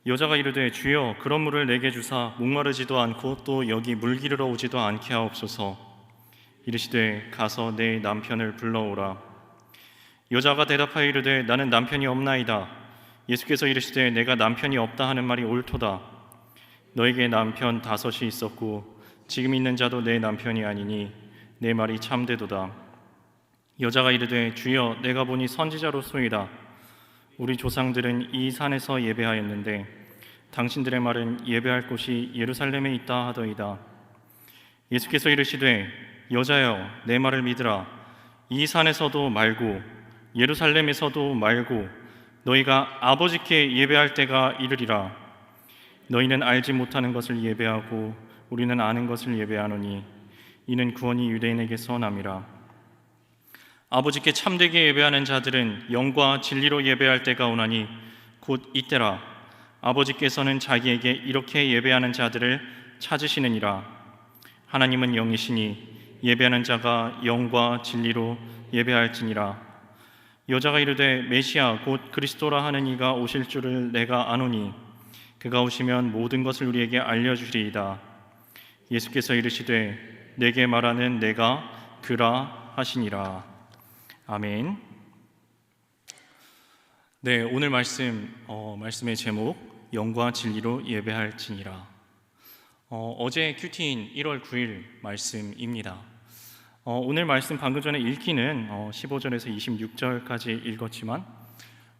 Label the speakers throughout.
Speaker 1: 여자가 이르되 주여 그런 물을 내게 주사 목마르지도 않고 또 여기 물 기르러 오지도 않게 하옵소서. 이르시되 가서 내 남편을 불러오라. 여자가 대답하여 이르되 나는 남편이 없나이다. 예수께서 이르시되 내가 남편이 없다 하는 말이 옳도다. 너에게 남편 5이 있었고 지금 있는 자도 내 남편이 아니니 내 말이 참되도다. 여자가 이르되 주여 내가 보니 선지자로소이다. 우리 조상들은 이 산에서 예배하였는데 당신들의 말은 예배할 곳이 예루살렘에 있다 하더이다. 예수께서 이르시되 여자여 내 말을 믿으라. 이 산에서도 말고 예루살렘에서도 말고 너희가 아버지께 예배할 때가 이르리라. 너희는 알지 못하는 것을 예배하고 우리는 아는 것을 예배하노니 이는 구원이 유대인에게서 남이라. 아버지께 참되게 예배하는 자들은 영과 진리로 예배할 때가 오나니 곧 이때라. 아버지께서는 자기에게 이렇게 예배하는 자들을 찾으시느니라. 하나님은 영이시니 예배하는 자가 영과 진리로 예배할지니라. 여자가 이르되 메시아 곧 그리스도라 하는 이가 오실 줄을 내가 아노니 그가 오시면 모든 것을 우리에게 알려주리이다. 예수께서 이르시되 내게 말하는 내가 그라 하시니라. 아멘. 네, 오늘 말씀의 제목 영과 진리로 예배할지니라. 어제 큐티인 1월 9일 말씀입니다. 오늘 말씀 방금 전에 읽기는 15절에서 26절까지 읽었지만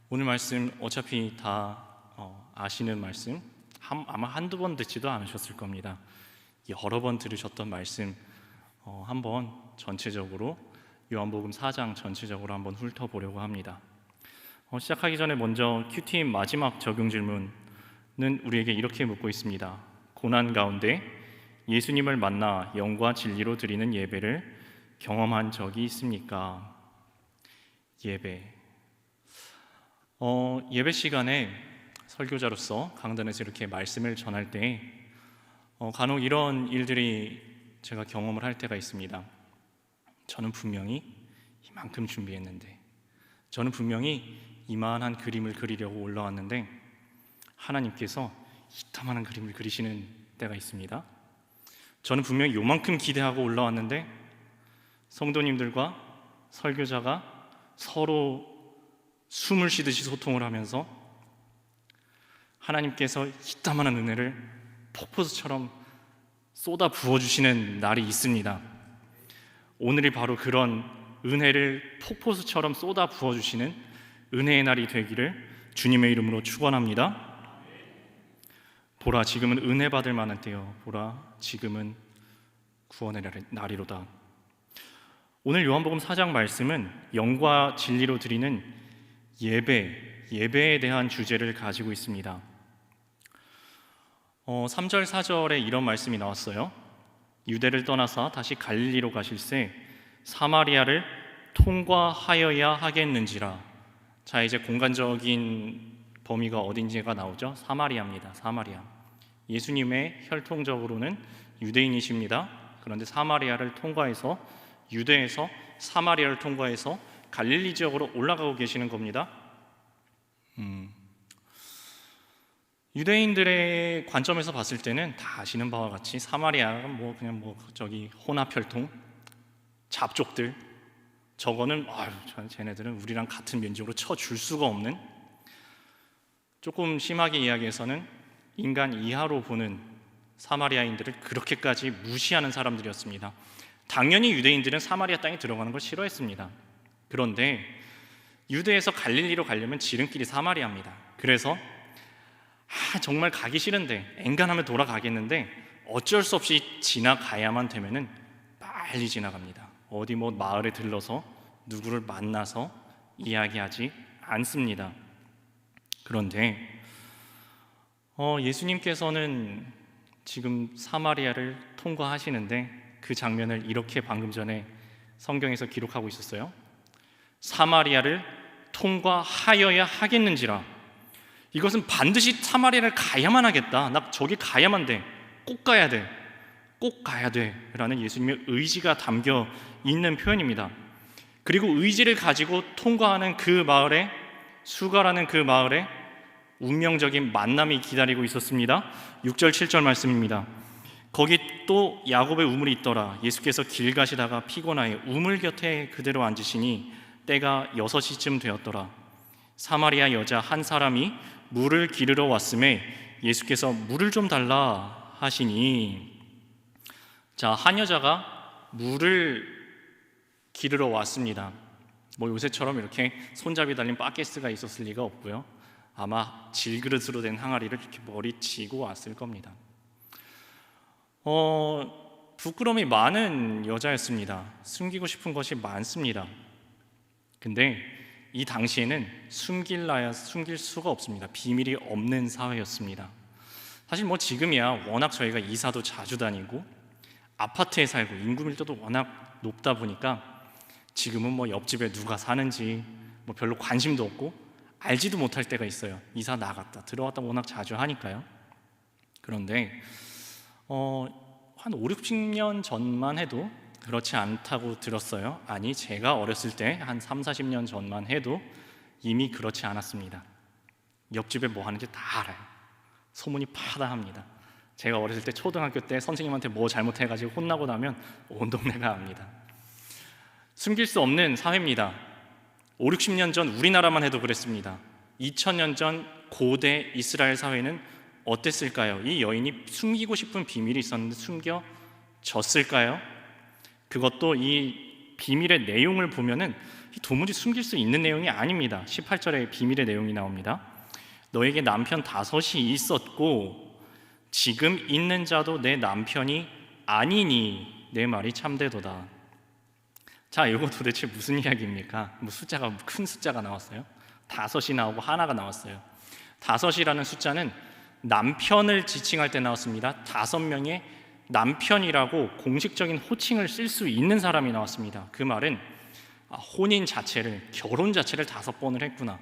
Speaker 1: 오늘 말씀 어차피 다 아시는 말씀, 아마 한두 번 듣지도 않으셨을 겁니다. 여러 번 들으셨던 말씀 한번 전체적으로 요한복음 4장 전체적으로 한번 훑어보려고 합니다. 시작하기 전에 먼저 큐티인 마지막 적용 질문은 우리에게 이렇게 묻고 있습니다. 고난 가운데 예수님을 만나 영과 진리로 드리는 예배를 경험한 적이 있습니까? 예배 시간에 설교자로서 강단에서 이렇게 말씀을 전할 때 간혹 이런 일들이 제가 경험을 할 때가 있습니다. 저는 분명히 이만큼 준비했는데, 저는 분명히 이만한 그림을 그리려고 올라왔는데 하나님께서 이따만한 그림을 그리시는 때가 있습니다. 저는 분명히 요만큼 기대하고 올라왔는데 성도님들과 설교자가 서로 숨을 쉬듯이 소통을 하면서 하나님께서 이따만한 은혜를 폭포수처럼 쏟아 부어주시는 날이 있습니다. 오늘이 바로 그런 은혜를 폭포수처럼 쏟아 부어주시는 은혜의 날이 되기를 주님의 이름으로 축원합니다. 보라 지금은 은혜 받을 만한 때요, 보라 지금은 구원의 날이로다. 오늘 요한복음 4장 말씀은 영과 진리로 드리는 예배에 대한 주제를 가지고 있습니다. 3절 4절에 이런 말씀이 나왔어요. 유대를 떠나서 다시 갈릴리로 가실새 사마리아를 통과하여야 하겠는지라. 자, 이제 공간적인 범위가 어딘지가 나오죠. 사마리아입니다. 사마리아. 예수님의 혈통적으로는 유대인이십니다. 그런데 사마리아를 통과해서 유대에서 사마리아를 통과해서 갈릴리 지역으로 올라가고 계시는 겁니다. 유대인들의 관점에서 봤을 때는 다 아시는 바와 같이 사마리아가 저기 혼합혈통, 잡족들, 저거는 쟤네들은 우리랑 같은 민족으로 쳐줄 수가 없는, 조금 심하게 이야기해서는 인간 이하로 보는 사마리아인들을 그렇게까지 무시하는 사람들이었습니다. 당연히 유대인들은 사마리아 땅에 들어가는 걸 싫어했습니다. 그런데 유대에서 갈릴리로 가려면 지름길이 사마리아입니다. 그래서 정말 가기 싫은데 엔간하면 돌아가겠는데 어쩔 수 없이 지나가야만 되면은 빨리 지나갑니다. 어디 마을에 들러서 누구를 만나서 이야기하지 않습니다. 그런데 예수님께서는 지금 사마리아를 통과하시는데 그 장면을 이렇게 방금 전에 성경에서 기록하고 있었어요. 사마리아를 통과하여야 하겠는지라. 이것은 반드시 사마리아를 가야만 하겠다. 나 저기 가야만 돼. 꼭 가야 돼. 꼭 가야 돼 라는 예수님의 의지가 담겨 있는 표현입니다. 그리고 의지를 가지고 통과하는 그 마을에, 수가라는 그 마을에 운명적인 만남이 기다리고 있었습니다. 6절 7절 말씀입니다. 거기 또 야곱의 우물이 있더라. 예수께서 길 가시다가 피곤하여 우물 곁에 그대로 앉으시니 때가 6시쯤 되었더라. 사마리아 여자 한 사람이 물을 기르러 왔음에 예수께서 물을 좀 달라 하시니, 자, 한 여자가 물을 기르러 왔습니다. 뭐 요새처럼 이렇게 손잡이 달린 바켓스가 있었을 리가 없고요. 아마 질그릇으로 된 항아리를 이렇게 머리치고 왔을 겁니다. 부끄러움이 많은 여자였습니다. 숨기고 싶은 것이 많습니다. 근데 이 당시에는 숨길 수가 없습니다. 비밀이 없는 사회였습니다. 사실 뭐 지금이야 워낙 저희가 이사도 자주 다니고 아파트에 살고 인구 밀도도 워낙 높다 보니까 지금은 뭐 옆집에 누가 사는지 뭐 별로 관심도 없고 알지도 못할 때가 있어요. 이사 나갔다 들어왔다 워낙 자주 하니까요. 그런데 한 5, 60년 전만 해도 그렇지 않다고 들었어요. 아니, 제가 어렸을 때 한 3, 40년 전만 해도 이미 그렇지 않았습니다. 옆집에 뭐 하는지 다 알아요. 소문이 파다합니다. 제가 어렸을 때 초등학교 때 선생님한테 뭐 잘못해가지고 혼나고 나면 온 동네가 압니다. 숨길 수 없는 사회입니다. 5, 60년 전 우리나라만 해도 그랬습니다. 2000년 전 고대 이스라엘 사회는 어땠을까요? 이 여인이 숨기고 싶은 비밀이 있었는데 숨겨졌을까요? 그것도 이 비밀의 내용을 보면은 도무지 숨길 수 있는 내용이 아닙니다. 18절에 비밀의 내용이 나옵니다. 너에게 남편 5이 있었고 지금 있는 자도 내 남편이 아니니 내 말이 참되도다. 자, 이거 도대체 무슨 이야기입니까? 뭐 숫자가 큰 숫자가 나왔어요? 5이 나오고 하나가 나왔어요. 5이라는 숫자는 남편을 지칭할 때 나왔습니다. 5명의 남편이라고 공식적인 호칭을 쓸 수 있는 사람이 나왔습니다. 그 말은 혼인 자체를, 결혼 자체를 5번을 했구나.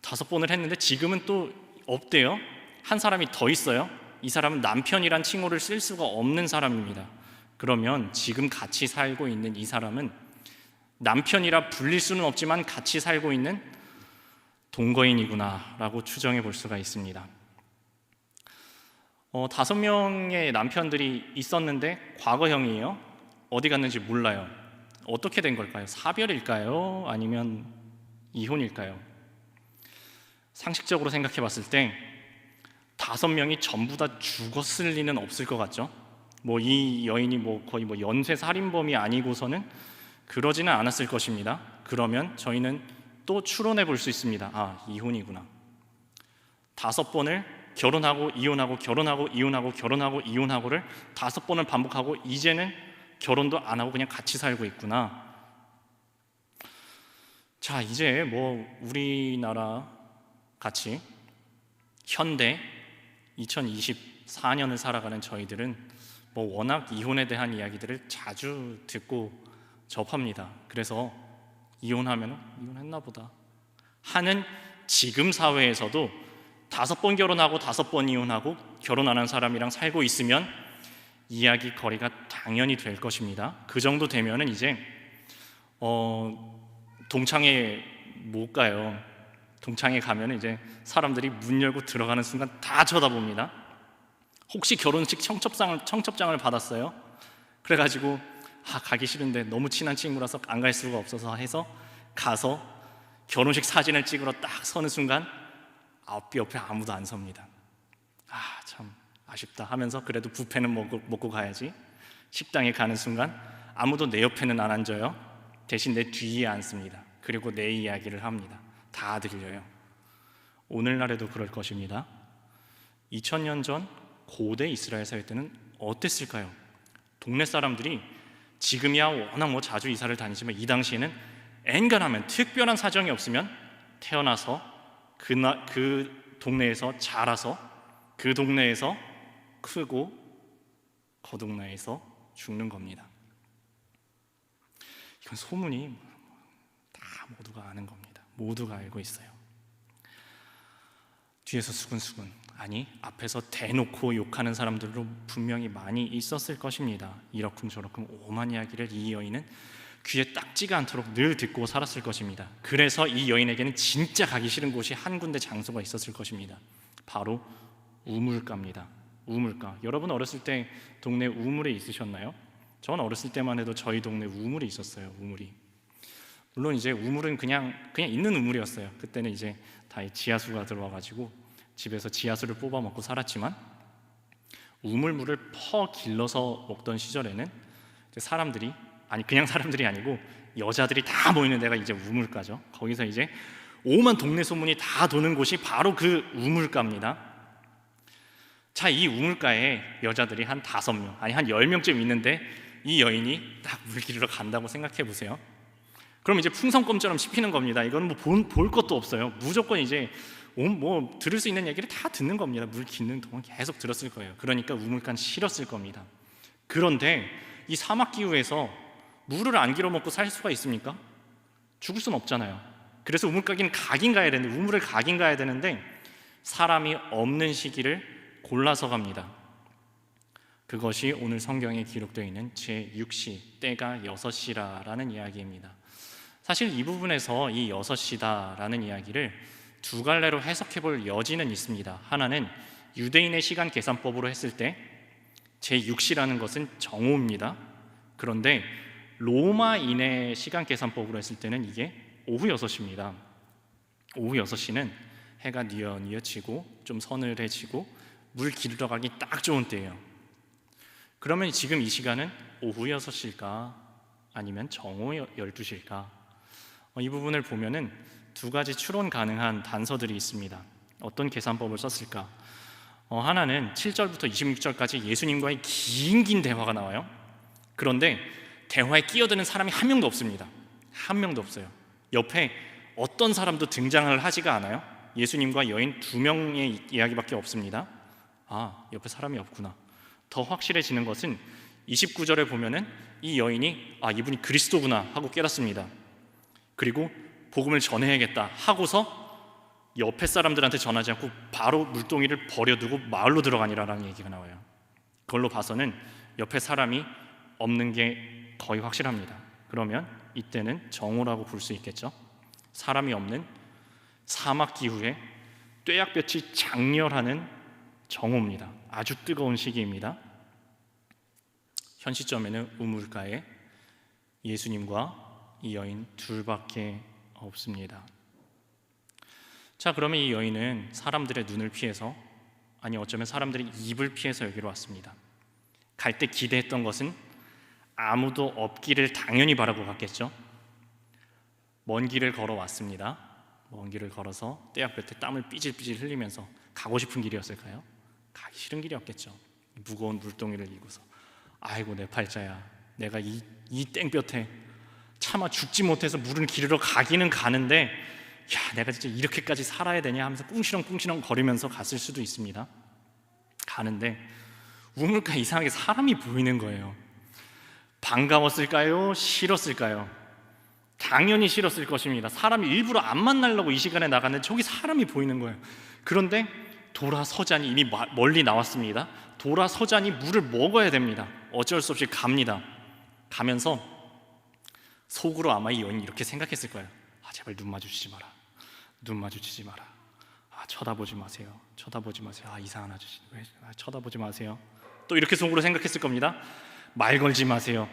Speaker 1: 5번을 했는데 지금은 또 없대요. 한 사람이 더 있어요. 이 사람은 남편이란 칭호를 쓸 수가 없는 사람입니다. 그러면 지금 같이 살고 있는 이 사람은 남편이라 불릴 수는 없지만 같이 살고 있는 동거인이구나 라고 추정해 볼 수가 있습니다. 5명의 남편들이 있었는데 과거형이에요. 어디 갔는지 몰라요. 어떻게 된 걸까요? 사별일까요? 아니면 이혼일까요? 상식적으로 생각해 봤을 때 5명이 전부 다 죽었을 리는 없을 것 같죠? 뭐 이 여인이 뭐 거의 뭐 연쇄 살인범이 아니고서는 그러지는 않았을 것입니다. 그러면 저희는 또 추론해 볼 수 있습니다. 아, 이혼이구나. 5번을 결혼하고 이혼하고 결혼하고 이혼하고 결혼하고 이혼하고를 5번을 반복하고 이제는 결혼도 안 하고 그냥 같이 살고 있구나. 자, 이제 뭐 우리나라 같이 현대 2024년을 살아가는 저희들은 뭐 워낙 이혼에 대한 이야기들을 자주 듣고 접합니다. 그래서 이혼하면 이혼했나 보다 하는 지금 사회에서도 5번 결혼하고 5번 이혼하고 결혼 안 한 사람이랑 살고 있으면 이야기 거리가 당연히 될 것입니다. 그 정도 되면은 이제 동창회 못 가요. 동창회 가면 이제 사람들이 문 열고 들어가는 순간 다 쳐다봅니다. 혹시 결혼식 청첩장을 받았어요? 그래가지고 가기 싫은데 너무 친한 친구라서 안 갈 수가 없어서 해서 가서 결혼식 사진을 찍으러 딱 서는 순간 앞 옆에 아무도 안 섭니다. 참 아쉽다 하면서 그래도 뷔페는 먹고 가야지. 식당에 가는 순간 아무도 내 옆에는 안 앉아요. 대신 내 뒤에 앉습니다. 그리고 내 이야기를 합니다. 다 들려요. 오늘날에도 그럴 것입니다. 2000년 전 고대 이스라엘 사회 때는 어땠을까요? 동네 사람들이 지금이야 워낙 뭐 자주 이사를 다니지만 이 당시에는 엔간하면 특별한 사정이 없으면 태어나서 그 동네에서 자라서 그 동네에서 크고 거동나에서 죽는 겁니다. 이건 소문이 다 모두가 아는 겁니다. 모두가 알고 있어요. 뒤에서 수근수근, 아니 앞에서 대놓고 욕하는 사람들도 분명히 많이 있었을 것입니다. 이러쿵저러쿵 오만 이야기를 이 여인은 귀에 딱지가 않도록 늘 듣고 살았을 것입니다. 그래서 이 여인에게는 진짜 가기 싫은 곳이 한 군데 장소가 있었을 것입니다. 바로 우물가입니다. 우물가. 여러분 어렸을 때 동네 우물에 있으셨나요? 저는 어렸을 때만 해도 저희 동네 우물이 있었어요. 우물이. 물론 이제 우물은 그냥 있는 우물이었어요. 그때는 이제 다 지하수가 들어와가지고 집에서 지하수를 뽑아 먹고 살았지만, 우물물을 퍼 길러서 먹던 시절에는 이제 사람들이, 아니 그냥 사람들이 아니고 여자들이 다 모이는 데가 이제 우물가죠. 거기서 이제 오만 동네 소문이 다 도는 곳이 바로 그 우물가입니다. 자, 이 우물가에 여자들이 한 5명, 아니 한 10명쯤 있는데 이 여인이 딱 물 기르러 간다고 생각해 보세요. 그럼 이제 풍선껌처럼 씹히는 겁니다. 이건 뭐 볼 것도 없어요. 무조건 이제 뭐 들을 수 있는 얘기를 다 듣는 겁니다. 물 기르는 동안 계속 들었을 거예요. 그러니까 우물가는 싫었을 겁니다. 그런데 이 사막 기후에서 물을 안 길어 먹고 살 수가 있습니까? 죽을 수는 없잖아요. 그래서 우물가긴 가긴 가야 되는데, 우물을 가긴 가야 되는데 사람이 없는 시기를 골라서 갑니다. 그것이 오늘 성경에 기록되어 있는 제6시, 때가 6시라라는 이야기입니다. 사실 이 부분에서 이 6시다라는 이야기를 두 갈래로 해석해 볼 여지는 있습니다. 하나는 유대인의 시간 계산법으로 했을 때 제6시라는 것은 정오입니다. 그런데 로마인의 시간 계산법으로 했을 때는 이게 오후 6시입니다. 오후 6시는 해가 뉘어뉘어지고 좀 서늘해지고 물 기르러 가기 딱 좋은 때예요. 그러면 지금 이 시간은 오후 6시일까 아니면 정오 12시일까? 이 부분을 보면은 두 가지 추론 가능한 단서들이 있습니다. 어떤 계산법을 썼을까? 하나는 7절부터 26절까지 예수님과의 긴 대화가 나와요. 그런데 대화에 끼어드는 사람이 한 명도 없습니다. 한 명도 없어요. 옆에 어떤 사람도 등장을 하지가 않아요. 예수님과 여인 2명의 이야기밖에 없습니다. 아, 옆에 사람이 없구나. 더 확실해지는 것은 29절에 보면은 이 여인이 이분이 그리스도구나 하고 깨닫습니다. 그리고 복음을 전해야겠다 하고서 옆에 사람들한테 전하지 않고 바로 물동이를 버려두고 마을로 들어가니라라는 얘기가 나와요. 그걸로 봐서는 옆에 사람이 없는 게 거의 확실합니다. 그러면 이때는 정오라고 볼 수 있겠죠. 사람이 없는 사막 기후에 뙤약볕이 장렬하는 정오입니다. 아주 뜨거운 시기입니다. 현 시점에는 우물가에 예수님과 이 여인 둘밖에 없습니다. 자, 그러면 이 여인은 사람들의 눈을 피해서, 아니 어쩌면 사람들의 입을 피해서 여기로 왔습니다. 갈 때 기대했던 것은 아무도 없기를 당연히 바라고 갔겠죠. 먼 길을 걸어왔습니다. 먼 길을 걸어서 떼약볕에 땀을 삐질삐질 흘리면서 가고 싶은 길이었을까요? 가기 싫은 길이었겠죠. 무거운 물동이를 이고서 아이고 내 팔자야, 내가 이 땡볕에 차마 죽지 못해서 물을 기르러 가기는 가는데 야, 내가 진짜 이렇게까지 살아야 되냐 하면서 꿍시렁꿍시렁 거리면서 갔을 수도 있습니다. 가는데 우물가 이상하게 사람이 보이는 거예요. 반가웠을까요? 싫었을까요? 당연히 싫었을 것입니다. 사람이 일부러 안 만나려고 이 시간에 나갔는데 저기 사람이 보이는 거예요. 그런데 돌아서자니, 이미 멀리 나왔습니다. 돌아서자니 물을 먹어야 됩니다. 어쩔 수 없이 갑니다. 가면서 속으로 아마 이 여인이 이렇게 생각했을 거예요. 제발 눈 마주치지 마라. 눈 마주치지 마라. 쳐다보지 마세요. 쳐다보지 마세요. 이상한 아저씨. 왜 쳐다보지 마세요. 또 이렇게 속으로 생각했을 겁니다. 말 걸지 마세요.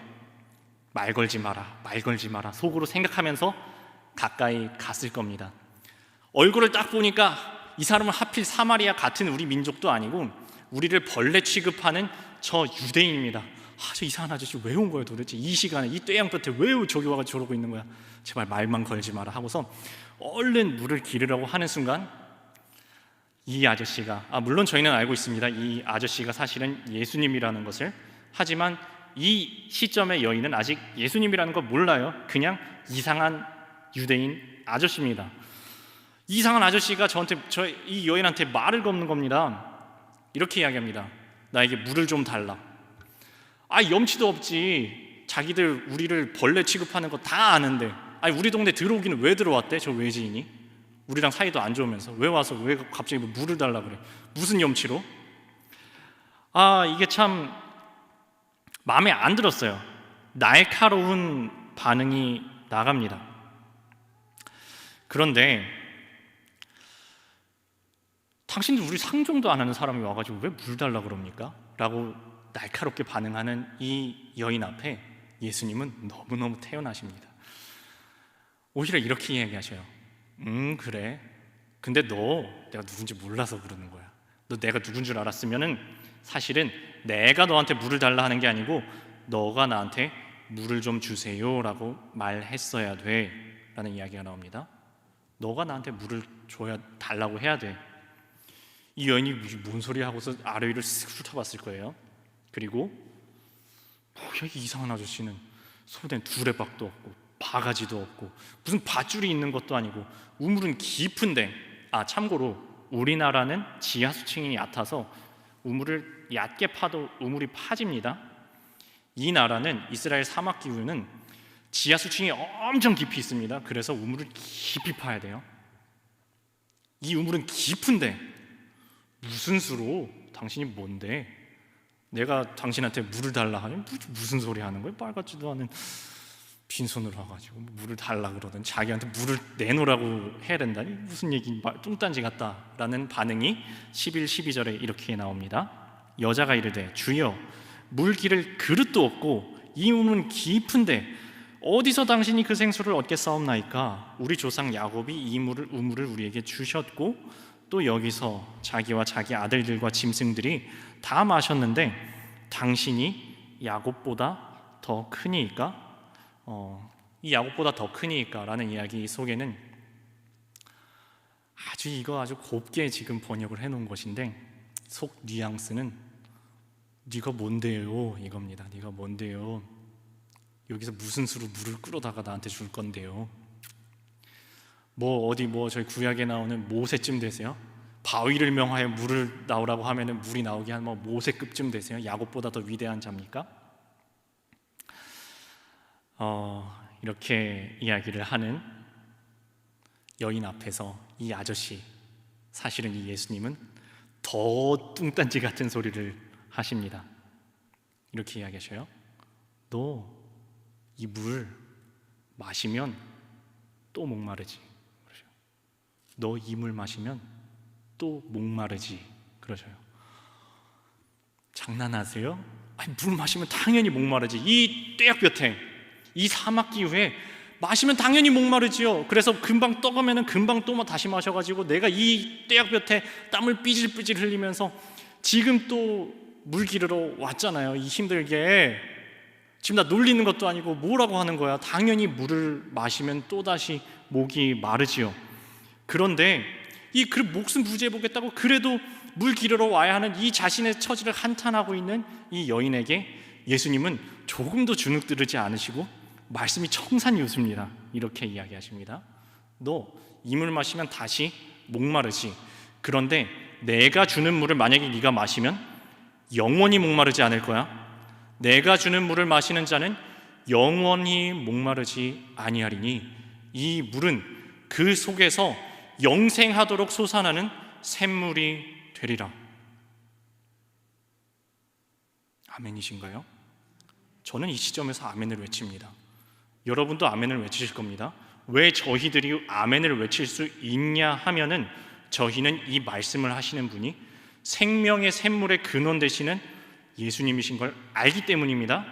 Speaker 1: 말 걸지 마라. 말 걸지 마라. 속으로 생각하면서 가까이 갔을 겁니다. 얼굴을 딱 보니까 이 사람은 하필 사마리아 같은 우리 민족도 아니고 우리를 벌레 취급하는 저 유대인입니다. 저 이상한 아저씨 왜 온 거야 도대체? 이 시간에 이 뙤양볕에 왜 저기 와가지고 저러고 있는 거야? 제발 말만 걸지 마라 하고서 얼른 물을 기르려고 하는 순간 이 아저씨가, 물론 저희는 알고 있습니다. 이 아저씨가 사실은 예수님이라는 것을. 하지만 이 시점의 여인은 아직 예수님이라는 걸 몰라요. 그냥 이상한 유대인 아저씨입니다. 이상한 아저씨가 이 여인한테 말을 겁는 겁니다. 이렇게 이야기합니다. 나에게 물을 좀 달라. 염치도 없지. 자기들 우리를 벌레 취급하는 거 다 아는데 우리 동네 들어오기는 왜 들어왔대? 저 외지인이 우리랑 사이도 안 좋으면서 왜 와서 왜 갑자기 물을 달라 그래? 무슨 염치로? 이게 참 마음에 안 들었어요. 날카로운 반응이 나갑니다. 그런데 당신들 우리 상종도 안 하는 사람이 와가지고 왜 물 달라 그럽니까? 라고 날카롭게 반응하는 이 여인 앞에 예수님은 너무너무 태연하십니다. 오히려 이렇게 이야기하셔요. 그래. 근데 너 내가 누군지 몰라서 그러는 거야. 너 내가 누군 줄 알았으면은 사실은 내가 너한테 물을 달라 하는 게 아니고 너가 나한테 물을 좀 주세요 라고 말했어야 돼 라는 이야기가 나옵니다. 너가 나한테 물을 줘야 달라고 해야 돼. 이 여인이 뭔 소리 하고서 아래 위를 쓱 훑어봤을 거예요. 그리고 여기 이상한 아저씨는 손에 두레박도 없고 바가지도 없고 무슨 밧줄이 있는 것도 아니고 우물은 깊은데, 참고로 우리나라는 지하 수층이 얕아서 우물을 얕게 파도 우물이 파집니다. 이 나라는 이스라엘 사막 기후는 지하 수층이 엄청 깊이 있습니다. 그래서 우물을 깊이 파야 돼요. 이 우물은 깊은데 무슨 수로 당신이 뭔데 내가 당신한테 물을 달라 하면 무슨 소리 하는 거예요? 빨갛지도 않은 빈손으로 와가지고 물을 달라 그러든 자기한테 물을 내놓으라고 해야 된다니 무슨 얘기, 뚱딴지 같다라는 반응이 11, 12절에 이렇게 나옵니다. 여자가 이르되 주여 물 기를 그릇도 없고 이 우물은 깊은데 어디서 당신이 그 생수를 얻겠사옵나이까? 우리 조상 야곱이 이 우물을 우리에게 주셨고 또 여기서 자기와 자기 아들들과 짐승들이 다 마셨는데 당신이 야곱보다 더 크니이까? 이 야곱보다 더 크니이까 라는 이야기 속에는 아주 곱게 지금 번역을 해놓은 것인데 속 뉘앙스는 네가 뭔데요 이겁니다. 네가 뭔데요? 여기서 무슨 수로 물을 끌어다가 나한테 줄 건데요? 저희 구약에 나오는 모세쯤 되세요? 바위를 명하여 물을 나오라고 하면은 물이 나오게 한 모세급쯤 되세요? 야곱보다 더 위대한 자입니까? 이렇게 이야기를 하는 여인 앞에서 이 아저씨, 사실은 이 예수님은 더 뚱딴지 같은 소리를 하십니다. 이렇게 이야기하셔요. 너 이 물 마시면 또 목마르지. 너 이 물 마시면 또 목마르지. 그러셔요. 장난하세요? 물 마시면 당연히 목마르지. 이 떼약볕에, 이 사막 기후에 마시면 당연히 목마르지요. 그래서 금방 떠가면은 금방 또 다시 마셔가지고 내가 이 떼약볕에 땀을 삐질삐질 흘리면서 지금 또 물 기르러 왔잖아요. 이 힘들게. 지금 나 놀리는 것도 아니고 뭐라고 하는 거야. 당연히 물을 마시면 또다시 목이 마르지요. 그런데 이 목숨 부지해 보겠다고 그래도 물 기르러 와야 하는 이 자신의 처지를 한탄하고 있는 이 여인에게 예수님은 조금도 주눅들지 않으시고 말씀이 청산유수입니다. 이렇게 이야기하십니다. 너 이 물 마시면 다시 목마르지. 그런데 내가 주는 물을 만약에 네가 마시면 영원히 목마르지 않을 거야. 내가 주는 물을 마시는 자는 영원히 목마르지 아니하리니 이 물은 그 속에서 영생하도록 솟아나는 샘물이 되리라. 아멘이신가요? 저는 이 시점에서 아멘을 외칩니다. 여러분도 아멘을 외치실 겁니다. 왜 저희들이 아멘을 외칠 수 있냐 하면은 저희는 이 말씀을 하시는 분이 생명의 샘물의 근원 되시는 예수님이신 걸 알기 때문입니다.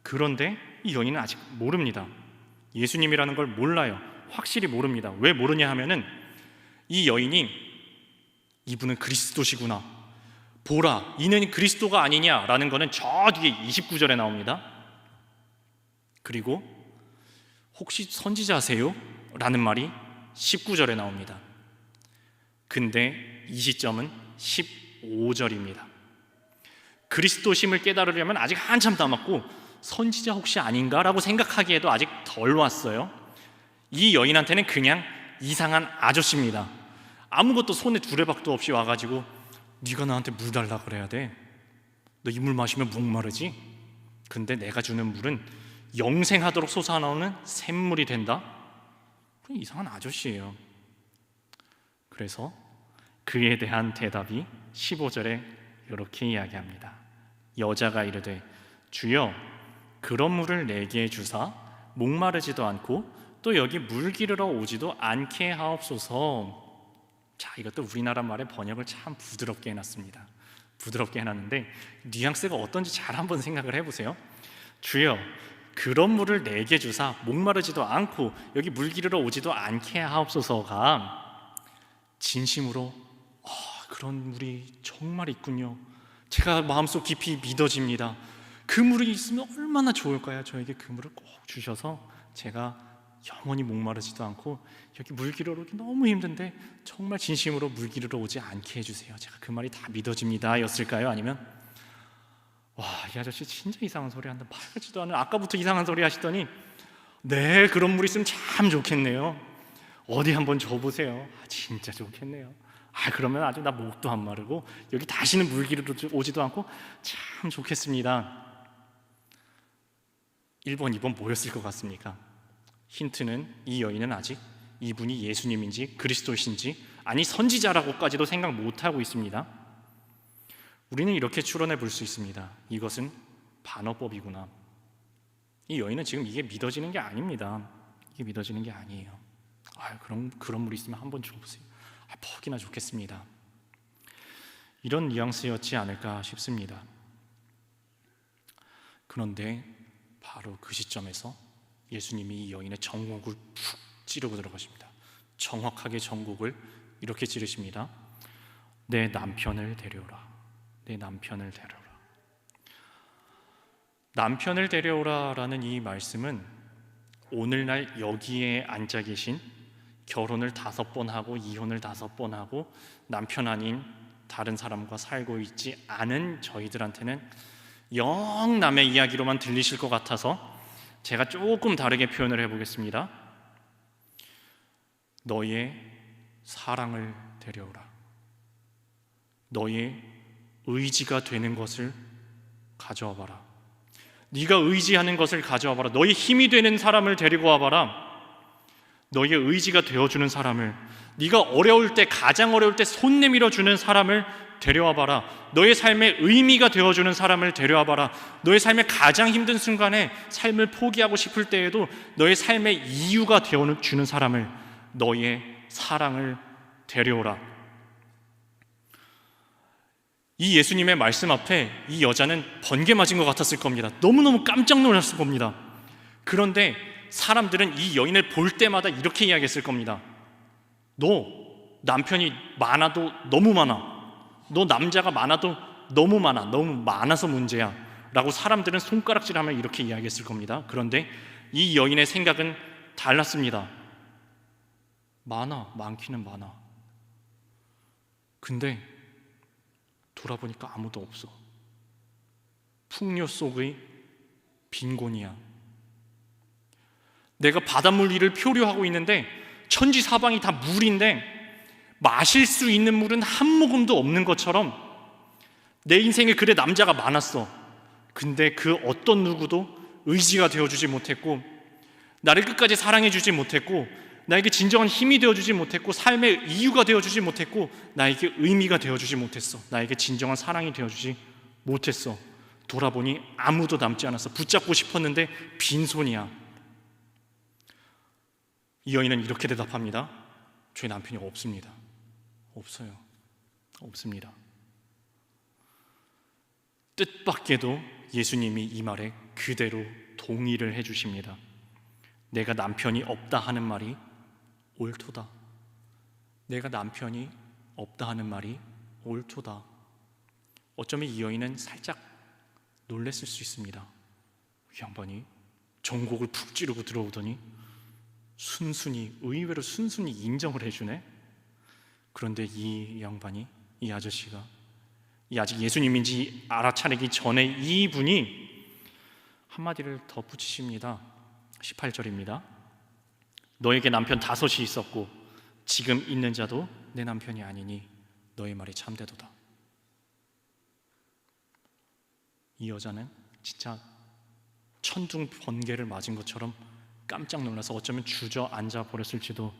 Speaker 1: 그런데 이 여인은 아직 모릅니다. 예수님이라는 걸 몰라요. 확실히 모릅니다. 왜 모르냐 하면은 이 여인이 이분은 그리스도시구나, 보라 이는 그리스도가 아니냐라는 거는 저 뒤에 29절에 나옵니다. 그리고 혹시 선지자세요? 라는 말이 19절에 나옵니다. 근데 이 시점은 15절입니다. 그리스도심을 깨달으려면 아직 한참 남았고 선지자 혹시 아닌가라고 생각하기에도 아직 덜 왔어요. 이 여인한테는 그냥 이상한 아저씨입니다. 아무것도 손에 두레박도 없이 와가지고 네가 나한테 물 달라 그래야 돼. 너 이 물 마시면 목마르지? 근데 내가 주는 물은 영생하도록 솟아나오는 샘물이 된다? 이상한 아저씨예요. 그래서 그에 대한 대답이 15절에 이렇게 이야기합니다. 여자가 이르되 주여 그런 물을 내게 주사 목마르지도 않고 또 여기 물 기르러 오지도 않게 하옵소서. 자, 이것도 우리나라 말의 번역을 참 부드럽게 해놨습니다. 부드럽게 해놨는데 뉘앙스가 어떤지 잘 한번 생각을 해보세요. 주여, 그런 물을 내게 주사 목마르지도 않고 여기 물 기르러 오지도 않게 하옵소서가 진심으로 그런 물이 정말 있군요, 제가 마음속 깊이 믿어집니다. 그 물이 있으면 얼마나 좋을까요? 저에게 그 물을 꼭 주셔서 제가 영원히 목마르지도 않고 여기 물 기르러 오기 너무 힘든데 정말 진심으로 물 기르러 오지 않게 해주세요. 제가 그 말이 다 믿어집니다 였을까요? 아니면 와, 이 아저씨 진짜 이상한 소리 한다, 말 같지도 않은, 아까부터 이상한 소리 하시더니 네, 그런 물 있으면 참 좋겠네요, 어디 한번 줘보세요, 진짜 좋겠네요, 그러면 아주 나 목도 안 마르고 여기 다시는 물 기르러 오지도 않고 참 좋겠습니다. 1번, 2번 뭐였을 것 같습니까? 힌트는 이 여인은 아직 이분이 예수님인지 그리스도이신지, 아니 선지자라고까지도 생각 못하고 있습니다. 우리는 이렇게 추론해 볼 수 있습니다. 이것은 반어법이구나. 이 여인은 지금 이게 믿어지는 게 아닙니다. 이게 믿어지는 게 아니에요. 그럼 그런 물 있으면 한번 줘보세요, 퍽이나 좋겠습니다. 이런 뉘앙스였지 않을까 싶습니다. 그런데 바로 그 시점에서 예수님이 이 여인의 정곡을 푹 찌르고 들어가십니다. 정확하게 정곡을 이렇게 찌르십니다. 내 남편을 데려오라. 내 남편을 데려오라. 남편을 데려오라라는 이 말씀은 오늘날 여기에 앉아 계신 결혼을 5번 하고 이혼을 5번 하고 남편 아닌 다른 사람과 살고 있지 않은 저희들한테는 영 남의 이야기로만 들리실 것 같아서 제가 조금 다르게 표현을 해보겠습니다. 너의 사랑을 데려오라. 너의 의지가 되는 것을 가져와 봐라. 네가 의지하는 것을 가져와 봐라. 너의 힘이 되는 사람을 데리고 와 봐라. 너의 의지가 되어주는 사람을, 네가 어려울 때, 가장 어려울 때 손 내밀어 주는 사람을 데려와 봐라. 너의 삶의 의미가 되어주는 사람을 데려와 봐라. 너의 삶의 가장 힘든 순간에 삶을 포기하고 싶을 때에도 너의 삶의 이유가 되어주는 사람을, 너의 사랑을 데려오라. 이 예수님의 말씀 앞에 이 여자는 번개 맞은 것 같았을 겁니다. 너무너무 깜짝 놀랐을 겁니다. 그런데 사람들은 이 여인을 볼 때마다 이렇게 이야기했을 겁니다. 너 남편이 많아도 너무 많아. 너 남자가 많아도 너무 많아. 너무 많아서 문제야 라고 사람들은 손가락질하며 이렇게 이야기했을 겁니다. 그런데 이 여인의 생각은 달랐습니다. 많기는 많아. 근데 돌아보니까 아무도 없어. 풍요 속의 빈곤이야. 내가 바닷물 위를 표류하고 있는데 천지사방이 다 물인데 마실 수 있는 물은 한 모금도 없는 것처럼 내 인생에 그래 남자가 많았어. 근데 그 어떤 누구도 의지가 되어주지 못했고, 나를 끝까지 사랑해주지 못했고, 나에게 진정한 힘이 되어주지 못했고, 삶의 이유가 되어주지 못했고, 나에게 의미가 되어주지 못했어. 나에게 진정한 사랑이 되어주지 못했어. 돌아보니 아무도 남지 않았어. 붙잡고 싶었는데 빈손이야. 이 여인은 이렇게 대답합니다. 저희 남편이 없습니다. 없어요. 없습니다. 뜻밖에도 예수님이 이 말에 그대로 동의를 해주십니다. 내가 남편이 없다 하는 말이 옳도다. 내가 남편이 없다 하는 말이 옳도다. 어쩌면 이 여인은 살짝 놀랬을 수 있습니다. 이 양반이 정곡을 푹 찌르고 들어오더니 의외로 순순히 인정을 해주네. 그런데 이 양반이, 이 아저씨가, 이 아직 예수님인지 알아차리기 전에 이분이 한마디를 더 붙이십니다. 18절입니다. 너에게 남편 5이 있었고 지금 있는 자도 내 남편이 아니니 너의 말이 참되도다. 이 여자는 진짜 천둥 번개를 맞은 것처럼 깜짝 놀라서 어쩌면 주저앉아 버렸을지도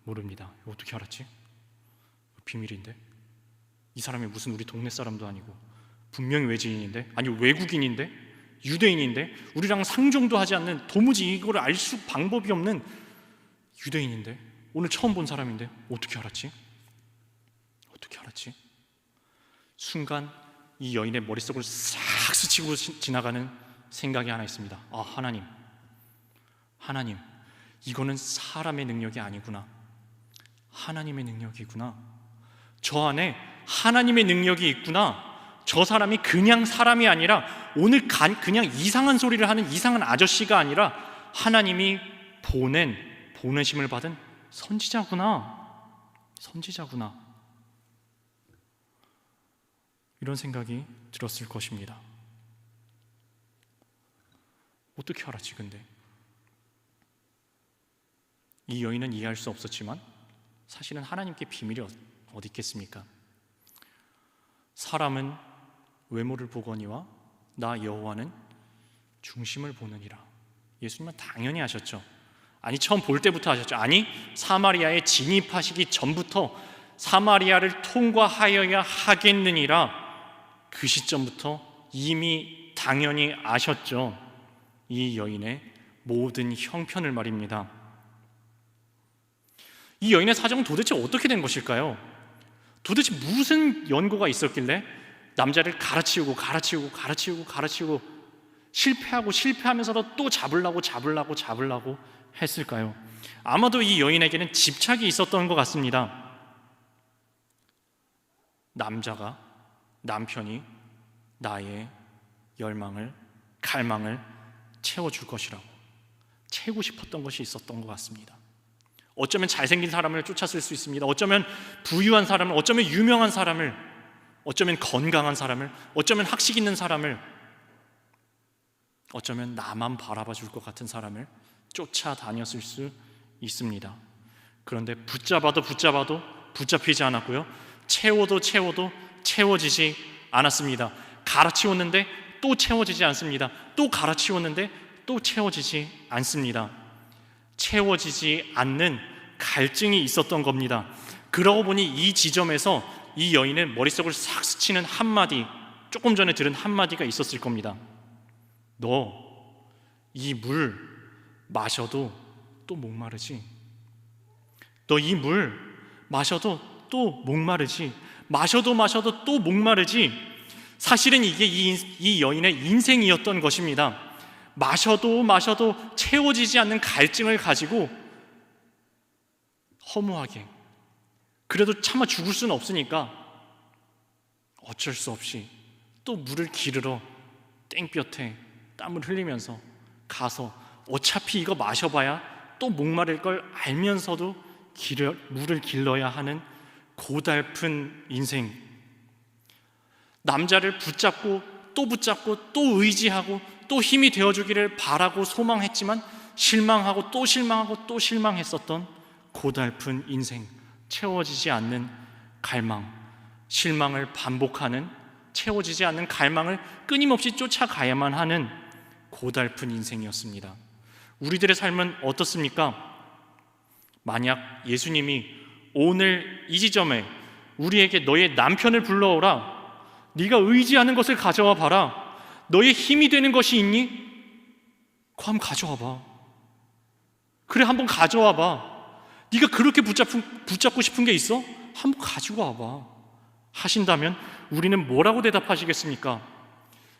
Speaker 1: 모릅니다. 어떻게 알았지? 비밀인데? 이 사람이 무슨 우리 동네 사람도 아니고 분명히 외지인인데, 아니 외국인인데 유대인인데, 우리랑 상종도 하지 않는, 도무지 이걸 알 수 방법이 없는 유대인인데, 오늘 처음 본 사람인데 어떻게 알았지? 어떻게 알았지? 순간 이 여인의 머릿속을 싹 스치고 지나가는 생각이 하나 있습니다. 하나님, 이거는 사람의 능력이 아니구나. 하나님의 능력이구나. 저 안에 하나님의 능력이 있구나. 저 사람이 그냥 사람이 아니라, 오늘 그냥 이상한 소리를 하는 이상한 아저씨가 아니라 하나님이 보내심을 받은 선지자구나. 이런 생각이 들었을 것입니다. 어떻게 알았지 근데? 이 여인은 이해할 수 없었지만 사실은 하나님께 비밀이 어디 있겠습니까? 사람은 외모를 보거니와 나 여호와는 중심을 보느니라. 예수님은 당연히 하셨죠. 아니, 처음 볼 때부터 하셨죠. 아니, 사마리아에 진입하시기 전부터 사마리아를 통과하여야 하겠느니라. 그 시점부터 이미 당연히 아셨죠. 이 여인의 모든 형편을 말입니다. 이 여인의 사정은 도대체 어떻게 된 것일까요? 도대체 무슨 연고가 있었길래 남자를 갈아치우고 실패하면서도 또 잡으려고 했을까요? 아마도 이 여인에게는 집착이 있었던 것 같습니다. 남편이 나의 갈망을 채워줄 것이라고 채우고 싶었던 것이 있었던 것 같습니다. 어쩌면 잘생긴 사람을 쫓았을 수 있습니다. 어쩌면 부유한 사람을, 어쩌면 유명한 사람을, 어쩌면 건강한 사람을, 어쩌면 학식 있는 사람을, 어쩌면 나만 바라봐 줄 것 같은 사람을 쫓아다녔을 수 있습니다. 그런데 붙잡아도 붙잡히지 않았고요, 채워도 채워지지 않았습니다. 갈아치웠는데 또 채워지지 않습니다. 또 갈아치웠는데 또 채워지지 않습니다. 채워지지 않는 갈증이 있었던 겁니다. 그러고 보니 이 지점에서 이 여인은 머릿속을 싹 스치는 한마디, 조금 전에 들은 한마디가 있었을 겁니다. 너 이 물 마셔도 또 목마르지? 너 이 물 마셔도 또 목마르지? 마셔도 또 목마르지? 사실은 이게 이 여인의 인생이었던 것입니다. 마셔도 채워지지 않는 갈증을 가지고 허무하게, 그래도 차마 죽을 수는 없으니까 어쩔 수 없이 또 물을 기르러 땡볕에 땀을 흘리면서 가서, 어차피 이거 마셔봐야 또 목마를 걸 알면서도 물을 길러야 하는 고달픈 인생. 남자를 붙잡고 또 의지하고 또 힘이 되어주기를 바라고 소망했지만 실망하고 또 실망했었던 고달픈 인생. 채워지지 않는 갈망, 실망을 반복하는, 채워지지 않는 갈망을 끊임없이 쫓아가야만 하는 고달픈 인생이었습니다. 우리들의 삶은 어떻습니까? 만약 예수님이 오늘 이 지점에 우리에게 너의 남편을 불러오라, 네가 의지하는 것을 가져와 봐라, 너의 힘이 되는 것이 있니? 그거 한번 가져와 봐. 그래, 한번 가져와 봐. 네가 그렇게 붙잡고 싶은 게 있어? 한번 가지고 와봐 하신다면 우리는 뭐라고 대답하시겠습니까?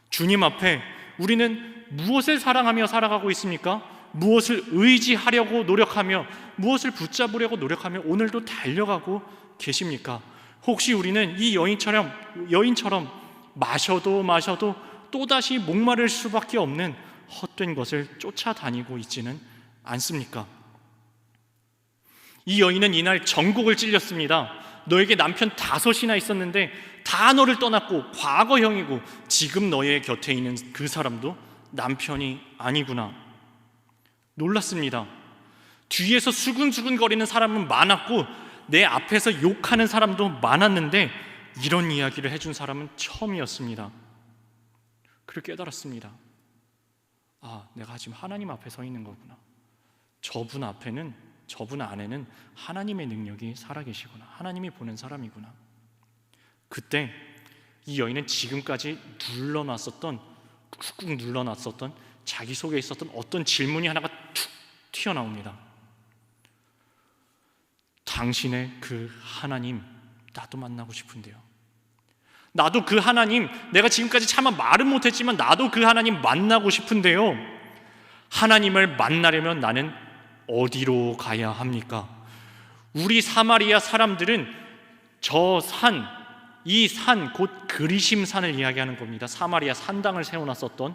Speaker 1: 주님 앞에 우리는 무엇을 사랑하며 살아가고 있습니까? 무엇을 의지하려고 노력하며, 무엇을 붙잡으려고 노력하며 오늘도 달려가고 계십니까? 혹시 우리는 이 여인처럼 마셔도 또다시 목마를 수밖에 없는 헛된 것을 쫓아다니고 있지는 않습니까? 이 여인은 이날 전곡을 찔렸습니다. 너에게 남편 5이나 있었는데 다 너를 떠났고 과거형이고 지금 너의 곁에 있는 그 사람도 남편이 아니구나. 놀랐습니다. 뒤에서 수근수근거리는 사람은 많았고 내 앞에서 욕하는 사람도 많았는데 이런 이야기를 해준 사람은 처음이었습니다. 그를 깨달았습니다. 내가 지금 하나님 앞에 서 있는 거구나. 저분 안에는 하나님의 능력이 살아계시구나. 하나님이 보는 사람이구나. 그때 이 여인은 지금까지 눌러놨었던 꾹꾹 눌러놨었던 자기 속에 있었던 어떤 질문이 하나가 툭 튀어나옵니다. 당신의 그 하나님, 나도 만나고 싶은데요. 나도 그 하나님, 내가 지금까지 차마 말은 못했지만 나도 그 하나님 만나고 싶은데요. 하나님을 만나려면 나는 어디로 가야 합니까? 우리 사마리아 사람들은 저 산, 이 산, 곧 그리심 산을 이야기하는 겁니다. 사마리아 산당을 세워놨었던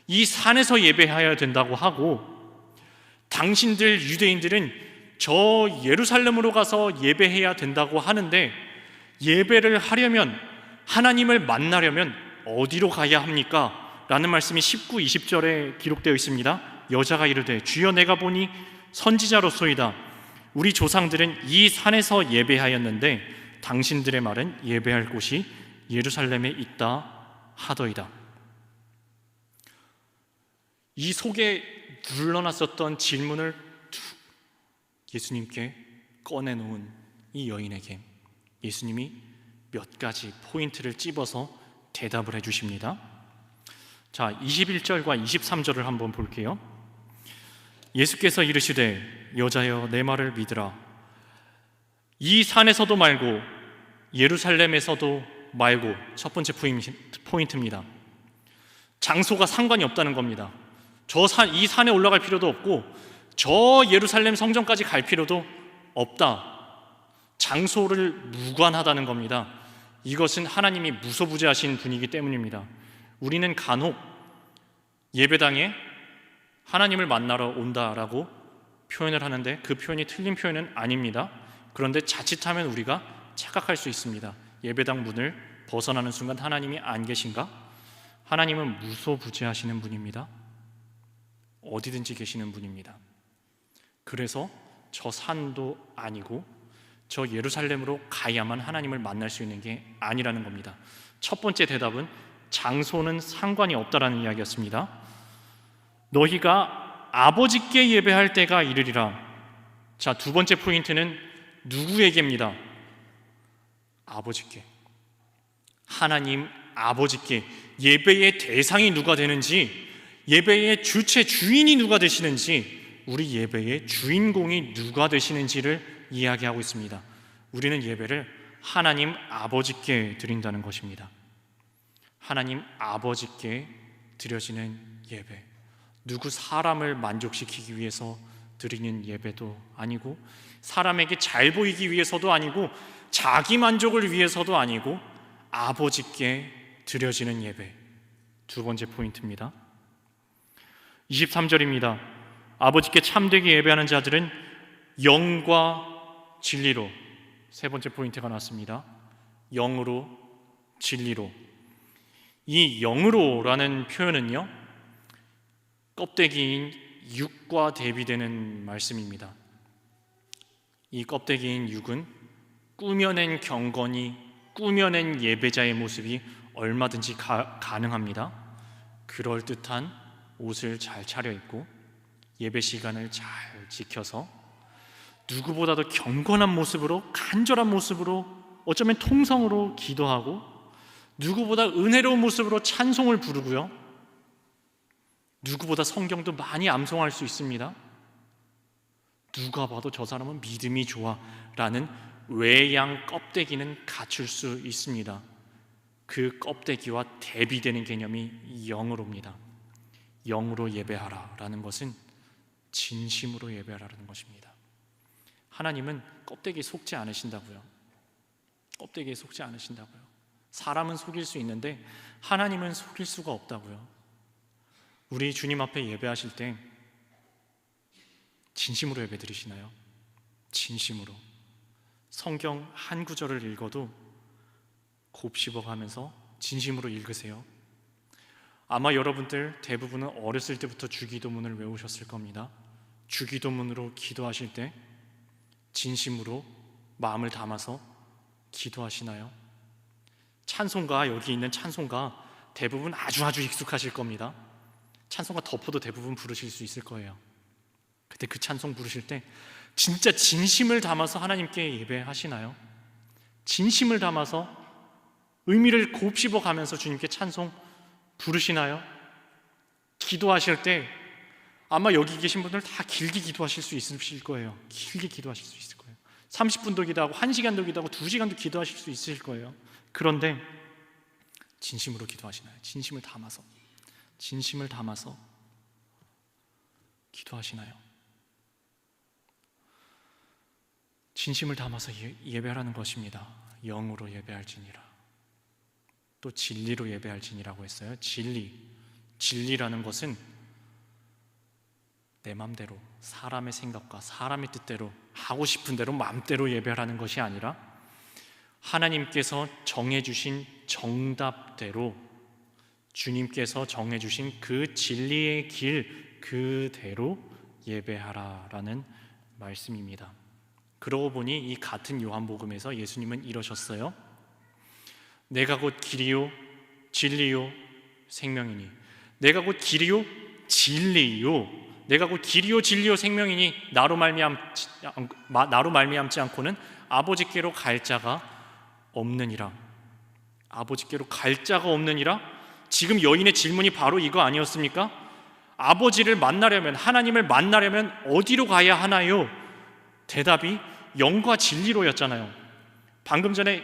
Speaker 1: 이 산에서 예배해야 된다고 하고, 당신들 유대인들은 저 예루살렘으로 가서 예배해야 된다고 하는데, 예배를 하려면, 하나님을 만나려면 어디로 가야 합니까? 라는 말씀이 19, 20절에 기록되어 있습니다. 여자가 이르되 주여 내가 보니 선지자로소이다. 우리 조상들은 이 산에서 예배하였는데 당신들의 말은 예배할 곳이 예루살렘에 있다 하더이다. 이 속에 눌러놨었던 질문을 예수님께 꺼내놓은 이 여인에게 예수님이 몇 가지 포인트를 찝어서 대답을 해주십니다. 자, 21절과 23절을 한번 볼게요. 예수께서 이르시되 여자여 내 말을 믿으라. 이 산에서도 말고 예루살렘에서도 말고, 첫 번째 포인트입니다. 장소가 상관이 없다는 겁니다. 이 산에 올라갈 필요도 없고 저 예루살렘 성전까지 갈 필요도 없다. 장소를 무관하다는 겁니다. 이것은 하나님이 무소부재하신 분이기 때문입니다. 우리는 간혹 예배당에 하나님을 만나러 온다라고 표현을 하는데 그 표현이 틀린 표현은 아닙니다. 그런데 자칫하면 우리가 착각할 수 있습니다. 예배당 문을 벗어나는 순간 하나님이 안 계신가? 하나님은 무소부재하시는 분입니다. 어디든지 계시는 분입니다. 그래서 저 산도 아니고 저 예루살렘으로 가야만 하나님을 만날 수 있는 게 아니라는 겁니다. 첫 번째 대답은 장소는 상관이 없다라는 이야기였습니다. 너희가 아버지께 예배할 때가 이르리라. 자, 두 번째 포인트는 누구에게입니다? 아버지께. 하나님 아버지께. 예배의 대상이 누가 되는지, 예배의 주체 주인이 누가 되시는지, 우리 예배의 주인공이 누가 되시는지를 이야기하고 있습니다. 우리는 예배를 하나님 아버지께 드린다는 것입니다. 하나님 아버지께 드려지는 예배, 누구 사람을 만족시키기 위해서 드리는 예배도 아니고, 사람에게 잘 보이기 위해서도 아니고, 자기 만족을 위해서도 아니고, 아버지께 드려지는 예배. 두 번째 포인트입니다. 23절입니다. 아버지께 참되게 예배하는 자들은 영과 진리로. 세 번째 포인트가 나왔습니다. 영으로, 진리로. 이 영으로라는 표현은요, 껍데기인 육과 대비되는 말씀입니다. 이 껍데기인 육은 꾸며낸 경건이, 꾸며낸 예배자의 모습이 얼마든지 가능합니다. 그럴듯한 옷을 잘 차려입고 예배 시간을 잘 지켜서 누구보다도 경건한 모습으로, 간절한 모습으로, 어쩌면 통성으로 기도하고, 누구보다 은혜로운 모습으로 찬송을 부르고요, 누구보다 성경도 많이 암송할 수 있습니다. 누가 봐도 저 사람은 믿음이 좋아 라는 외양 껍데기는 갖출 수 있습니다. 그 껍데기와 대비되는 개념이 영으로입니다. 영으로 예배하라 라는 것은 진심으로 예배하라는 것입니다. 하나님은 껍데기에 속지 않으신다고요. 껍데기에 속지 않으신다고요. 사람은 속일 수 있는데 하나님은 속일 수가 없다고요. 우리 주님 앞에 예배하실 때 진심으로 예배 드리시나요? 진심으로. 성경 한 구절을 읽어도 곱씹어가면서 진심으로 읽으세요. 아마 여러분들 대부분은 어렸을 때부터 주기도문을 외우셨을 겁니다. 주기도문으로 기도하실 때 진심으로 마음을 담아서 기도하시나요? 찬송가, 여기 있는 찬송가 대부분 아주 익숙하실 겁니다. 찬송가 덮어도 대부분 부르실 수 있을 거예요. 그때 그 찬송 부르실 때 진짜 진심을 담아서 하나님께 예배하시나요? 진심을 담아서 의미를 곱씹어 가면서 주님께 찬송 부르시나요? 기도하실 때 아마 여기 계신 분들 다 길게 기도하실 수 있으실 거예요. 길게 기도하실 수 있을 거예요. 30분도 기도하고 1시간도 기도하고 2시간도 기도하실 수 있으실 거예요. 그런데 진심으로 기도하시나요? 진심을 담아서 기도하시나요? 진심을 담아서 예배하라는 것입니다. 영으로 예배할지니라. 또 진리로 예배할지니라고 했어요. 진리라는 것은 내 맘대로, 사람의 생각과 사람의 뜻대로, 하고 싶은 대로 마음대로 예배하라는 것이 아니라 하나님께서 정해주신 정답대로, 주님께서 정해주신 그 진리의 길 그대로 예배하라라는 말씀입니다. 그러고 보니 이 같은 요한복음에서 예수님은 이러셨어요. 내가 곧 길이요 진리요 생명이니, 내가 곧 길이요 진리요, 내가 곧 길이요 진리요 생명이니 나로 말미암지 않고는 아버지께로 갈 자가 없느니라. 아버지께로 갈 자가 없느니라. 지금 여인의 질문이 바로 이거 아니었습니까? 아버지를 만나려면, 하나님을 만나려면 어디로 가야 하나요? 대답이 영과 진리로였잖아요. 방금 전에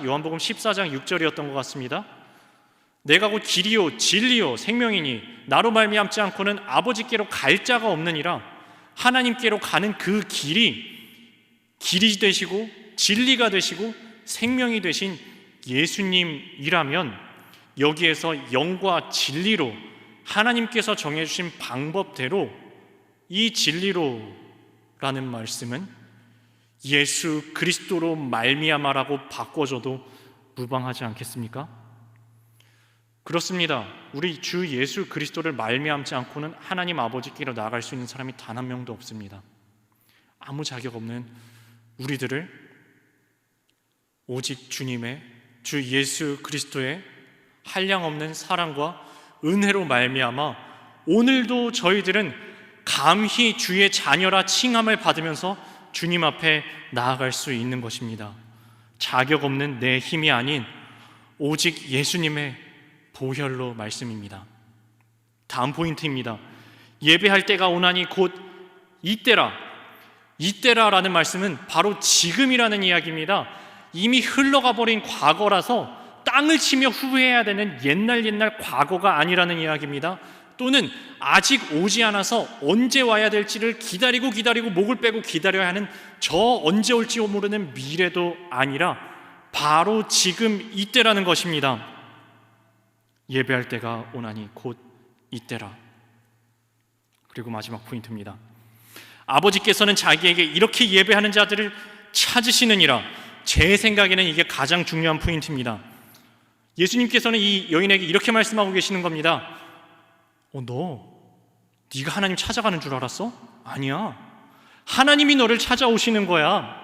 Speaker 1: 요한복음 14장 6절이었던 것 같습니다. 내가 곧 길이요 진리요 생명이니 나로 말미암지 않고는 아버지께로 갈 자가 없느니라. 하나님께로 가는 그 길이 되시고 진리가 되시고 생명이 되신 예수님이라면, 여기에서 영과 진리로 하나님께서 정해주신 방법대로 이 진리로라는 말씀은 예수 그리스도로 말미암아라고 바꿔줘도 무방하지 않겠습니까? 그렇습니다. 우리 주 예수 그리스도를 말미암지 않고는 하나님 아버지께로 나아갈 수 있는 사람이 단 한 명도 없습니다. 아무 자격 없는 우리들을 오직 주 예수 그리스도의 한량없는 사랑과 은혜로 말미암아 오늘도 저희들은 감히 주의 자녀라 칭함을 받으면서 주님 앞에 나아갈 수 있는 것입니다. 자격 없는 내 힘이 아닌 오직 예수님의 보혈로 말씀입니다. 다음 포인트입니다. 예배할 때가 오나니 곧 이때라라는 말씀은 바로 지금이라는 이야기입니다. 이미 흘러가 버린 과거라서 땅을 치며 후회해야 되는 옛날 과거가 아니라는 이야기입니다. 또는 아직 오지 않아서 언제 와야 될지를 기다리고 목을 빼고 기다려야 하는 저 언제 올지 모르는 미래도 아니라 바로 지금 이때라는 것입니다. 예배할 때가 오나니 곧 이때라. 그리고 마지막 포인트입니다. 아버지께서는 자기에게 이렇게 예배하는 자들을 찾으시느니라. 제 생각에는 이게 가장 중요한 포인트입니다. 예수님께서는 이 여인에게 이렇게 말씀하고 계시는 겁니다. 네가 하나님 찾아가는 줄 알았어? 아니야. 하나님이 너를 찾아오시는 거야.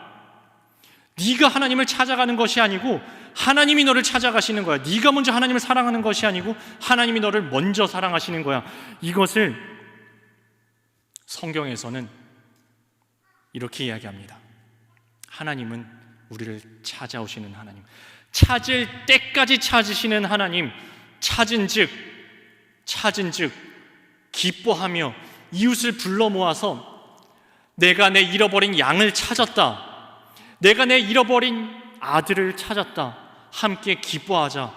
Speaker 1: 네가 하나님을 찾아가는 것이 아니고 하나님이 너를 찾아가시는 거야. 네가 먼저 하나님을 사랑하는 것이 아니고 하나님이 너를 먼저 사랑하시는 거야. 이것을 성경에서는 이렇게 이야기합니다. 하나님은 우리를 찾아오시는 하나님, 찾을 때까지 찾으시는 하나님, 찾은 즉 기뻐하며 이웃을 불러 모아서 내가 내 잃어버린 양을 찾았다, 내가 내 잃어버린 아들을 찾았다, 함께 기뻐하자.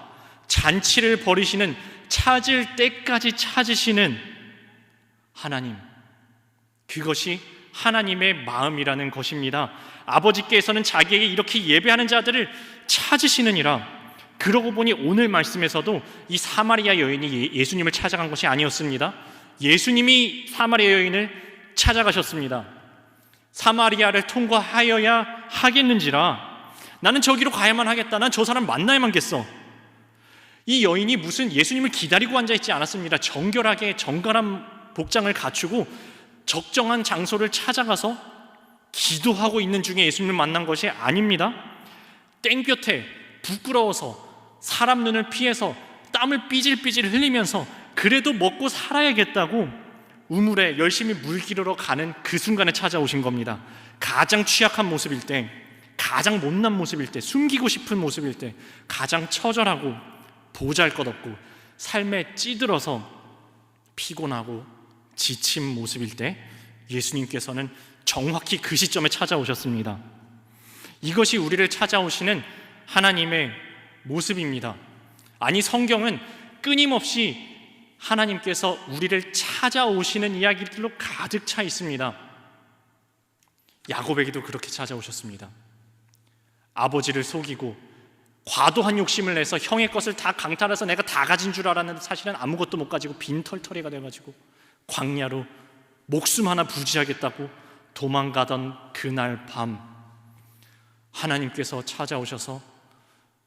Speaker 1: 잔치를 벌이시는, 찾을 때까지 찾으시는 하나님, 그것이 하나님의 마음이라는 것입니다. 아버지께서는 자기에게 이렇게 예배하는 자들을 찾으시느니라. 그러고 보니 오늘 말씀에서도 이 사마리아 여인이 예수님을 찾아간 것이 아니었습니다. 예수님이 사마리아 여인을 찾아가셨습니다. 사마리아를 통과하여야 하겠는지라. 나는 저기로 가야만 하겠다. 난 저 사람 만나야만겠어. 이 여인이 무슨 예수님을 기다리고 앉아있지 않았습니다. 정결하게 정갈한 복장을 갖추고 적정한 장소를 찾아가서 기도하고 있는 중에 예수님을 만난 것이 아닙니다. 땡볕에 부끄러워서 사람 눈을 피해서 땀을 삐질삐질 흘리면서 그래도 먹고 살아야겠다고 우물에 열심히 물 기르러 가는 그 순간에 찾아오신 겁니다. 가장 취약한 모습일 때, 가장 못난 모습일 때, 숨기고 싶은 모습일 때, 가장 처절하고 보잘것없고 삶에 찌들어서
Speaker 2: 피곤하고 지친 모습일 때 예수님께서는 정확히 그 시점에 찾아오셨습니다. 이것이 우리를 찾아오시는 하나님의 모습입니다. 아니, 성경은 끊임없이 하나님께서 우리를 찾아오시는 이야기들로 가득 차 있습니다. 야곱에게도 그렇게 찾아오셨습니다. 아버지를 속이고 과도한 욕심을 내서 형의 것을 다 강탈해서 내가 다 가진 줄 알았는데 사실은 아무것도 못 가지고 빈털터리가 돼가지고 광야로 목숨 하나 부지하겠다고 도망가던 그날 밤, 하나님께서 찾아오셔서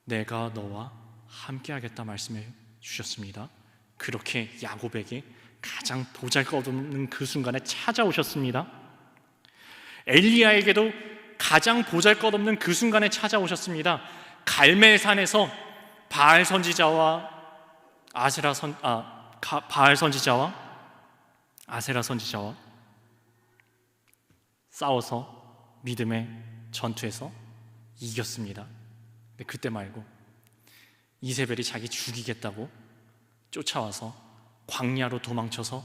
Speaker 2: 내가 너와 함께하겠다 말씀해 주셨습니다. 그렇게 야곱에게 가장 보잘것없는 그 순간에 찾아오셨습니다. 엘리야에게도 가장 보잘것없는 그 순간에 찾아오셨습니다. 갈멜산에서 바알 선지자와 아세라 선지자와 싸워서 믿음의 전투에서 이겼습니다. 근데 그때 말고 이세벨이 자기 죽이겠다고 쫓아와서 광야로 도망쳐서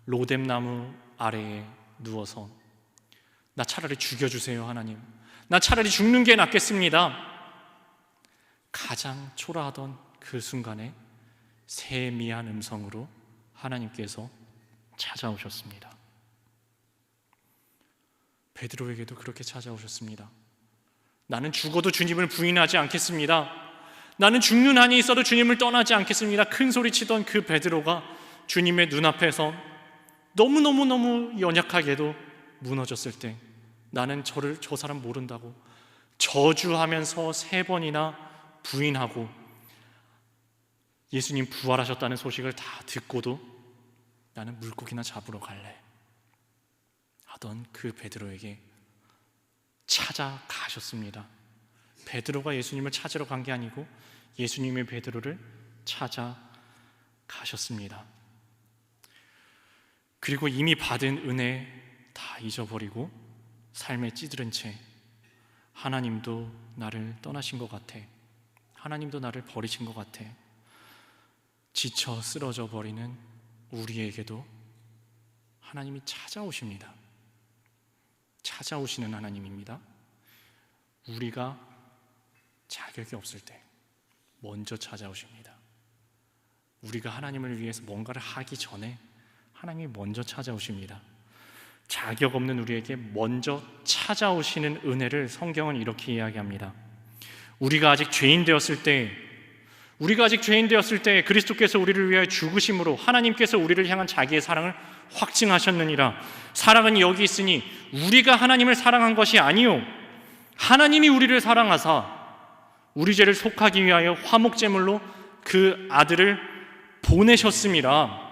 Speaker 2: 로뎀나무 아래에 누워서 나 차라리 죽여주세요 하나님, 나 차라리 죽는 게 낫겠습니다. 가장 초라하던 그 순간에 세미한 음성으로 하나님께서 찾아오셨습니다. 베드로에게도 그렇게 찾아오셨습니다. 나는 죽어도 주님을 부인하지 않겠습니다. 나는 죽는 한이 있어도 주님을 떠나지 않겠습니다. 큰 소리치던 그 베드로가 주님의 눈앞에서 너무너무 연약하게도 무너졌을 때 나는 저 사람 모른다고 저주하면서 3번이나 부인하고 예수님 부활하셨다는 소식을 다 듣고도 나는 물고기나 잡으러 갈래 하던 그 베드로에게 찾아가셨습니다. 베드로가 예수님을 찾으러 간 게 아니고 예수님의 베드로를 찾아가셨습니다. 그리고 이미 받은 은혜 다 잊어버리고 삶에 찌들은 채 하나님도 나를 떠나신 것 같아, 하나님도 나를 버리신 것 같아 지쳐 쓰러져 버리는 우리에게도 하나님이 찾아오십니다. 찾아오시는 하나님입니다. 우리가 자격이 없을 때 먼저 찾아오십니다. 우리가 하나님을 위해서 뭔가를 하기 전에 하나님이 먼저 찾아오십니다. 자격 없는 우리에게 먼저 찾아오시는 은혜를 성경은 이렇게 이야기합니다. 우리가 아직 죄인 되었을 때 그리스도께서 우리를 위하여 죽으심으로 하나님께서 우리를 향한 자기의 사랑을 확증하셨느니라. 사랑은 여기 있으니 우리가 하나님을 사랑한 것이 아니요 하나님이 우리를 사랑하사 우리 죄를 속하기 위하여 화목제물로 그 아들을 보내셨음이라.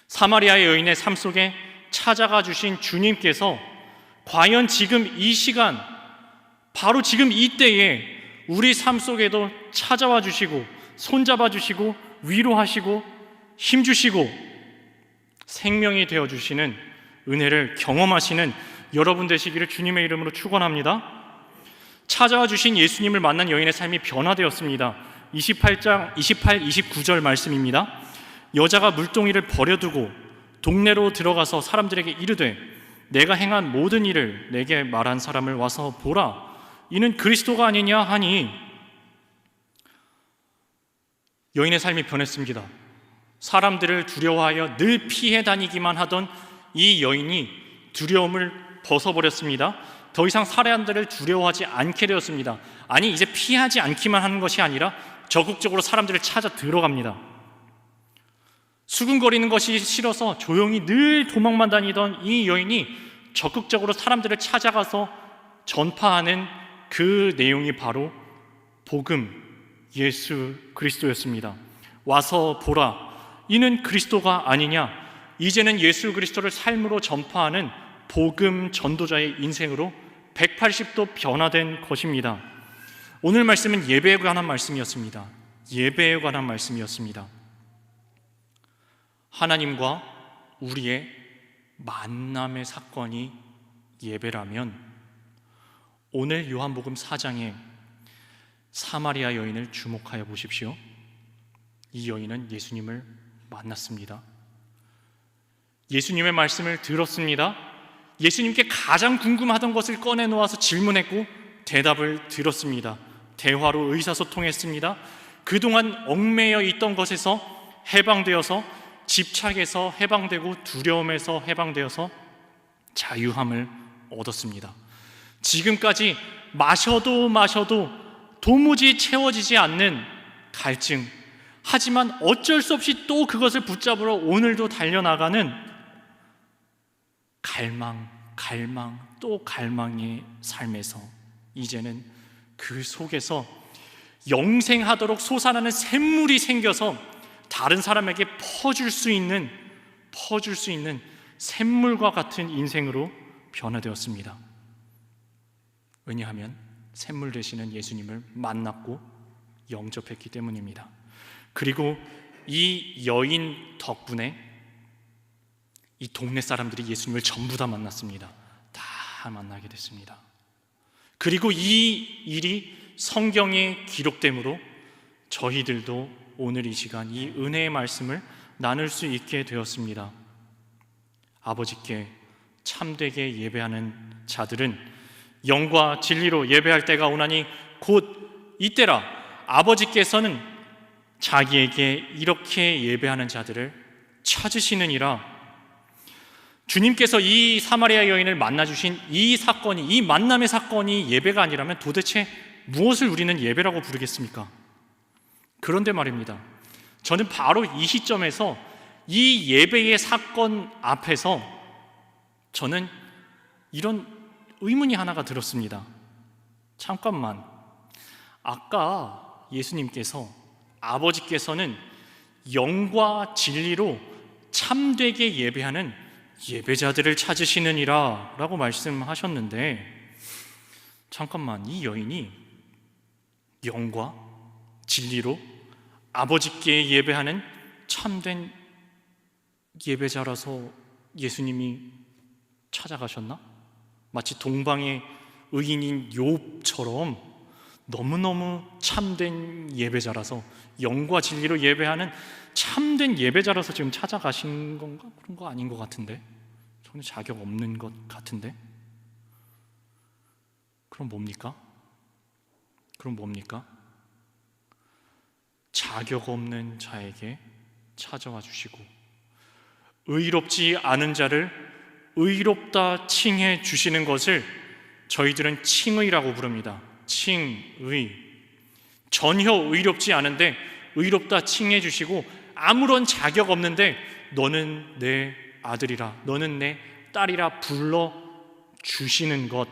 Speaker 2: 사마리아의 여인의 삶 속에 찾아가 주신 주님께서 과연 지금 이 시간, 바로 지금 이때에 우리 삶 속에도 찾아와 주시고 손잡아 주시고 위로하시고 힘주시고 생명이 되어 주시는 은혜를 경험하시는 여러분 되시기를 주님의 이름으로 축원합니다. 찾아와 주신 예수님을 만난 여인의 삶이 변화되었습니다. 28, 29절 말씀입니다. 여자가 물동이를 버려두고 동네로 들어가서 사람들에게 이르되 내가 행한 모든 일을 내게 말한 사람을 와서 보라, 이는 그리스도가 아니냐 하니. 여인의 삶이 변했습니다. 사람들을 두려워하여 늘 피해 다니기만 하던 이 여인이 두려움을 벗어버렸습니다. 더 이상 사람들을 두려워하지 않게 되었습니다. 아니, 이제 피하지 않기만 하는 것이 아니라 적극적으로 사람들을 찾아 들어갑니다. 수군거리는 것이 싫어서 조용히 늘 도망만 다니던 이 여인이 적극적으로 사람들을 찾아가서 전파하는 그 내용이 바로 복음, 예수 그리스도였습니다. 와서 보라, 이는 그리스도가 아니냐. 이제는 예수 그리스도를 삶으로 전파하는 복음 전도자의 인생으로 180도 변화된 것입니다. 오늘 말씀은 예배에 관한 말씀이었습니다. 예배에 관한 말씀이었습니다. 하나님과 우리의 만남의 사건이 예배라면 오늘 요한복음 4장에 사마리아 여인을 주목하여 보십시오. 이 여인은 예수님을 만났습니다. 예수님의 말씀을 들었습니다. 예수님께 가장 궁금하던 것을 꺼내놓아서 질문했고 대답을 들었습니다. 대화로 의사소통했습니다. 그동안 얽매여 있던 것에서 해방되어서, 집착에서 해방되고 두려움에서 해방되어서 자유함을 얻었습니다. 지금까지 마셔도 도무지 채워지지 않는 갈증, 하지만 어쩔 수 없이 또 그것을 붙잡으러 오늘도 달려나가는 갈망 또 갈망의 삶에서 이제는 그 속에서 영생하도록 솟아나는 샘물이 생겨서 다른 사람에게 퍼줄 수 있는 샘물과 같은 인생으로 변화되었습니다. 왜냐하면 샘물 되시는 예수님을 만났고 영접했기 때문입니다. 그리고 이 여인 덕분에 이 동네 사람들이 예수님을 전부 다 만났습니다. 다 만나게 됐습니다. 그리고 이 일이 성경에 기록되므로 저희들도 오늘 이 시간 이 은혜의 말씀을 나눌 수 있게 되었습니다. 아버지께 참되게 예배하는 자들은 영과 진리로 예배할 때가 오나니 곧 이때라. 아버지께서는 자기에게 이렇게 예배하는 자들을 찾으시느니라. 주님께서 이 사마리아 여인을 만나주신 이 사건이, 이 만남의 사건이 예배가 아니라면 도대체 무엇을 우리는 예배라고 부르겠습니까? 그런데 말입니다, 저는 바로 이 시점에서 이 예배의 사건 앞에서 저는 이런 의문이 하나가 들었습니다. 잠깐만, 아까 예수님께서, 아버지께서는 영과 진리로 참되게 예배하는 예배자들을 찾으시느니라 라고 말씀하셨는데, 잠깐만, 이 여인이 영과 진리로 아버지께 예배하는 참된 예배자라서 예수님이 찾아가셨나? 마치 동방의 의인인 욥처럼 너무너무 참된 예배자라서, 영과 진리로 예배하는 참된 예배자라서 지금 찾아가신 건가? 그런 거 아닌 것 같은데, 전혀 자격 없는 것 같은데. 그럼 뭡니까? 자격 없는 자에게 찾아와 주시고 의롭지 않은 자를 의롭다 칭해 주시는 것을 저희들은 칭의라고 부릅니다. 칭의. 전혀 의롭지 않은데 의롭다 칭해 주시고, 아무런 자격 없는데 너는 내 아들이라, 너는 내 딸이라 불러 주시는 것,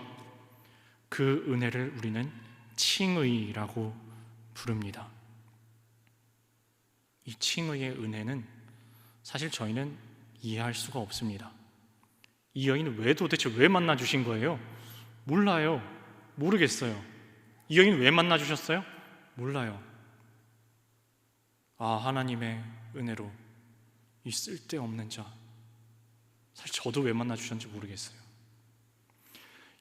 Speaker 2: 그 은혜를 우리는 칭의라고 부릅니다. 이 칭의의 은혜는 사실 저희는 이해할 수가 없습니다. 이 여인은 도대체 왜 만나 주신 거예요? 몰라요. 모르겠어요. 이 여인 왜 만나 주셨어요? 몰라요. 하나님의 은혜로 이 쓸데없는 자, 사실 저도 왜 만나 주셨는지 모르겠어요.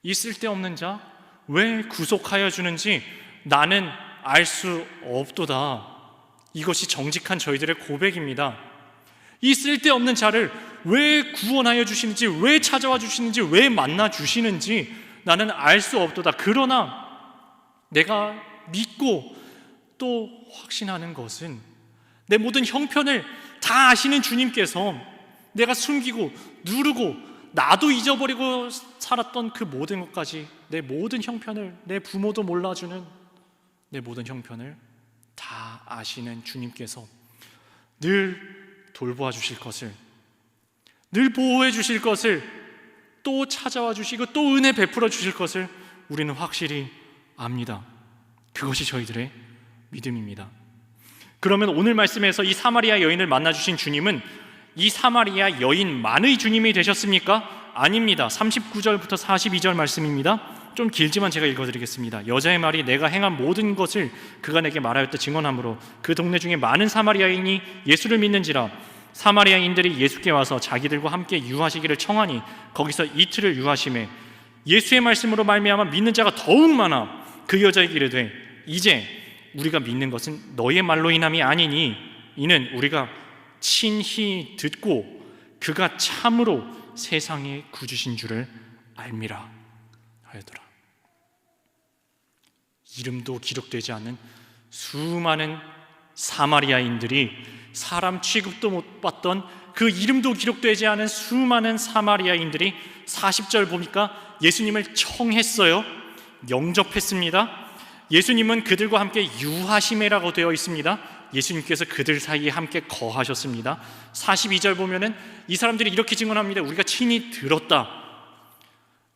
Speaker 2: 이 쓸데없는 자 왜 구속하여 주는지 나는 알 수 없도다. 이것이 정직한 저희들의 고백입니다. 이 쓸데없는 자를 왜 구원하여 주시는지, 왜 찾아와 주시는지, 왜 만나 주시는지 나는 알 수 없도다. 그러나 내가 믿고 또 확신하는 것은, 내 모든 형편을 다 아시는 주님께서 내가 숨기고 누르고 나도 잊어버리고 살았던 그 모든 것까지, 내 모든 형편을, 내 부모도 몰라주는 내 모든 형편을 다 아시는 주님께서 늘 돌보아 주실 것을, 늘 보호해 주실 것을, 또 찾아와 주시고 또 은혜 베풀어 주실 것을 우리는 확실히 압니다. 그것이 저희들의 믿음입니다. 그러면 오늘 말씀에서 이 사마리아 여인을 만나 주신 주님은 이 사마리아 여인만의 주님이 되셨습니까? 아닙니다. 39절부터 42절 말씀입니다. 좀 길지만 제가 읽어드리겠습니다. 여자의 말이 내가 행한 모든 것을 그가 내게 말하였다 증언하므로 그 동네 중에 많은 사마리아인이 예수를 믿는지라. 사마리아인들이 예수께 와서 자기들과 함께 유하시기를 청하니 거기서 이틀을 유하심에 예수의 말씀으로 말미암아 믿는 자가 더욱 많아 그 여자에게 이르되 이제 우리가 믿는 것은 너의 말로 인함이 아니니 이는 우리가 친히 듣고 그가 참으로 세상의 구주신 줄을 알미라 하였더라. 이름도 기록되지 않는 수많은 사마리아인들이, 사람 취급도 못 받던 그 이름도 기록되지 않은 수많은 사마리아인들이 40절 보니까 예수님을 청했어요. 영접했습니다. 예수님은 그들과 함께 유하시매라고 되어 있습니다. 예수님께서 그들 사이에 함께 거하셨습니다. 42절 보면은 이 사람들이 이렇게 증언합니다. 우리가 친히 들었다.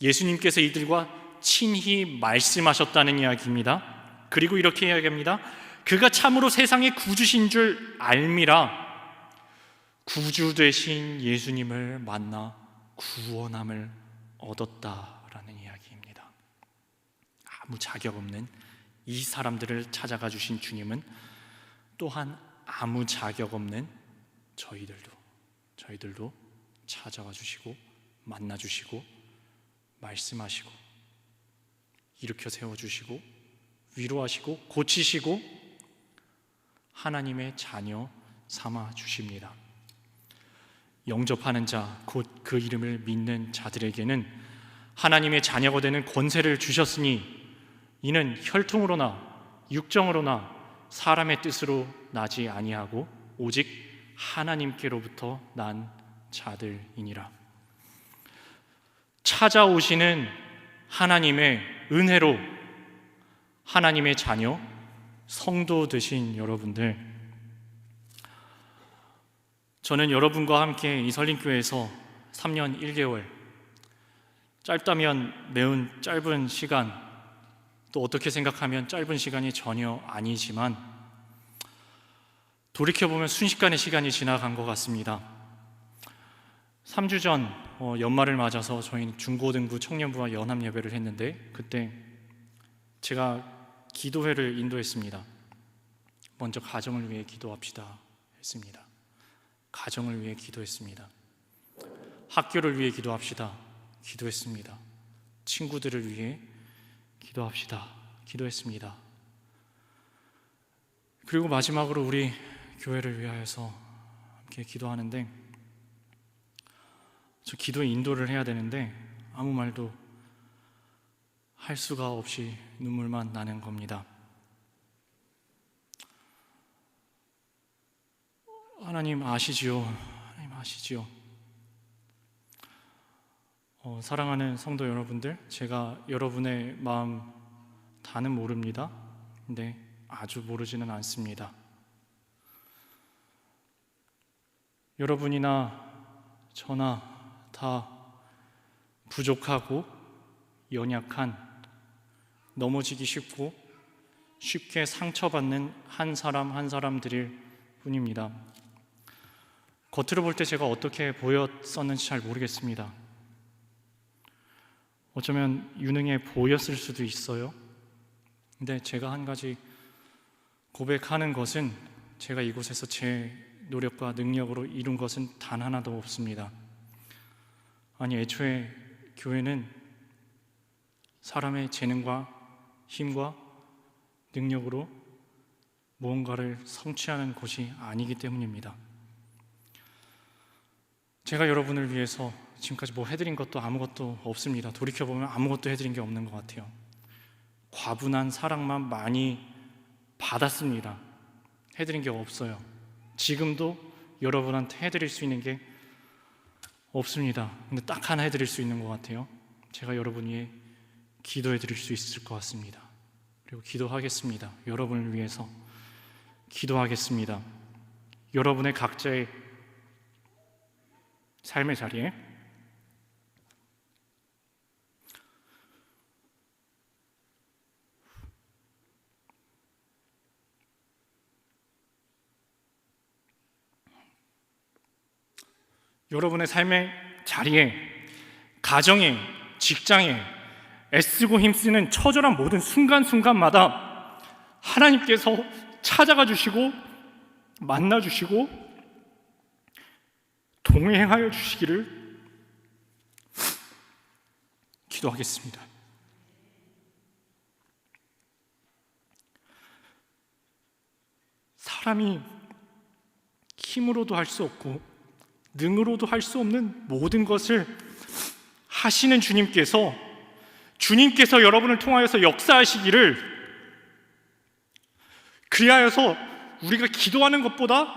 Speaker 2: 예수님께서 이들과 친히 말씀하셨다는 이야기입니다. 그리고 이렇게 이야기합니다. 그가 참으로 세상의 구주신 줄 알미라. 구주 되신 예수님을 만나 구원함을 얻었다라는 이야기입니다. 아무 자격 없는 이 사람들을 찾아가 주신 주님은 또한 아무 자격 없는 저희들도 찾아와 주시고 만나 주시고 말씀하시고 일으켜 세워 주시고 위로하시고 고치시고 하나님의 자녀 삼아 주십니다. 영접하는 자, 곧 그 이름을 믿는 자들에게는 하나님의 자녀가 되는 권세를 주셨으니 이는 혈통으로나 육정으로나 사람의 뜻으로 나지 아니하고 오직 하나님께로부터 난 자들이니라. 찾아오시는 하나님의 은혜로 하나님의 자녀, 성도 되신 여러분들, 저는 여러분과 함께 이 설림교회에서 3년 1개월, 짧다면 매우 짧은 시간, 또 어떻게 생각하면 짧은 시간이 전혀 아니지만 돌이켜보면 순식간의 시간이 지나간 것 같습니다. 3주 전 연말을 맞아서 저희는 중고등부 청년부와 연합예배를 했는데 그때 제가 기도회를 인도했습니다. 먼저 가정을 위해 기도합시다 했습니다. 가정을 위해 기도했습니다. 학교를 위해 기도합시다 기도했습니다. 친구들을 위해 기도합시다 기도했습니다. 그리고 마지막으로 우리 교회를 위하여서 함께 기도하는데, 저 기도에 인도를 해야 되는데 아무 말도 할 수가 없이 눈물만 나는 겁니다. 하나님 아시지요? 하나님 아시지요? 사랑하는 성도 여러분들, 제가 여러분의 마음 다는 모릅니다. 근데 아주 모르지는 않습니다. 여러분이나 저나 다 부족하고 연약한, 넘어지기 쉽고 쉽게 상처받는 한 사람 한 사람들일 뿐입니다. 겉으로 볼 때 제가 어떻게 보였었는지 잘 모르겠습니다. 어쩌면 유능해 보였을 수도 있어요. 근데 제가 한 가지 고백하는 것은 제가 이곳에서 제 노력과 능력으로 이룬 것은 단 하나도 없습니다. 아니, 애초에 교회는 사람의 재능과 힘과 능력으로 무언가를 성취하는 곳이 아니기 때문입니다. 제가 여러분을 위해서 지금까지 뭐 해드린 것도 아무것도 없습니다. 돌이켜보면 아무것도 해드린 게 없는 것 같아요. 과분한 사랑만 많이 받았습니다. 해드린 게 없어요. 지금도 여러분한테 해드릴 수 있는 게 없습니다. 근데 딱 하나 해드릴 수 있는 것 같아요. 제가 여러분 위해 기도해드릴 수 있을 것 같습니다. 그리고 기도하겠습니다. 여러분을 위해서 기도하겠습니다. 여러분의 각자의 삶의 자리에 여러분의 삶의 자리에, 가정에, 직장에 애쓰고 힘쓰는 처절한 모든 순간순간마다 하나님께서 찾아가 주시고 만나 주시고 동행하여 주시기를 기도하겠습니다. 사람이 힘으로도 할 수 없고 능으로도 할 수 없는 모든 것을 하시는 주님께서 여러분을 통하여서 역사하시기를, 그리하여서 우리가 기도하는 것보다,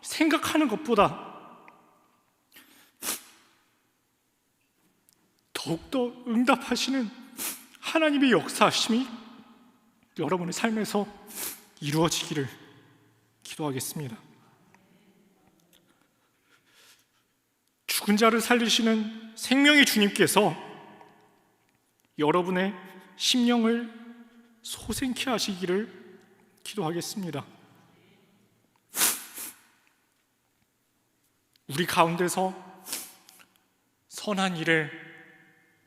Speaker 2: 생각하는 것보다 더욱더 응답하시는 하나님의 역사하심이 여러분의 삶에서 이루어지기를 기도하겠습니다. 죽은 자를 살리시는 생명의 주님께서 여러분의 심령을 소생케 하시기를 기도하겠습니다. 우리 가운데서 선한 일을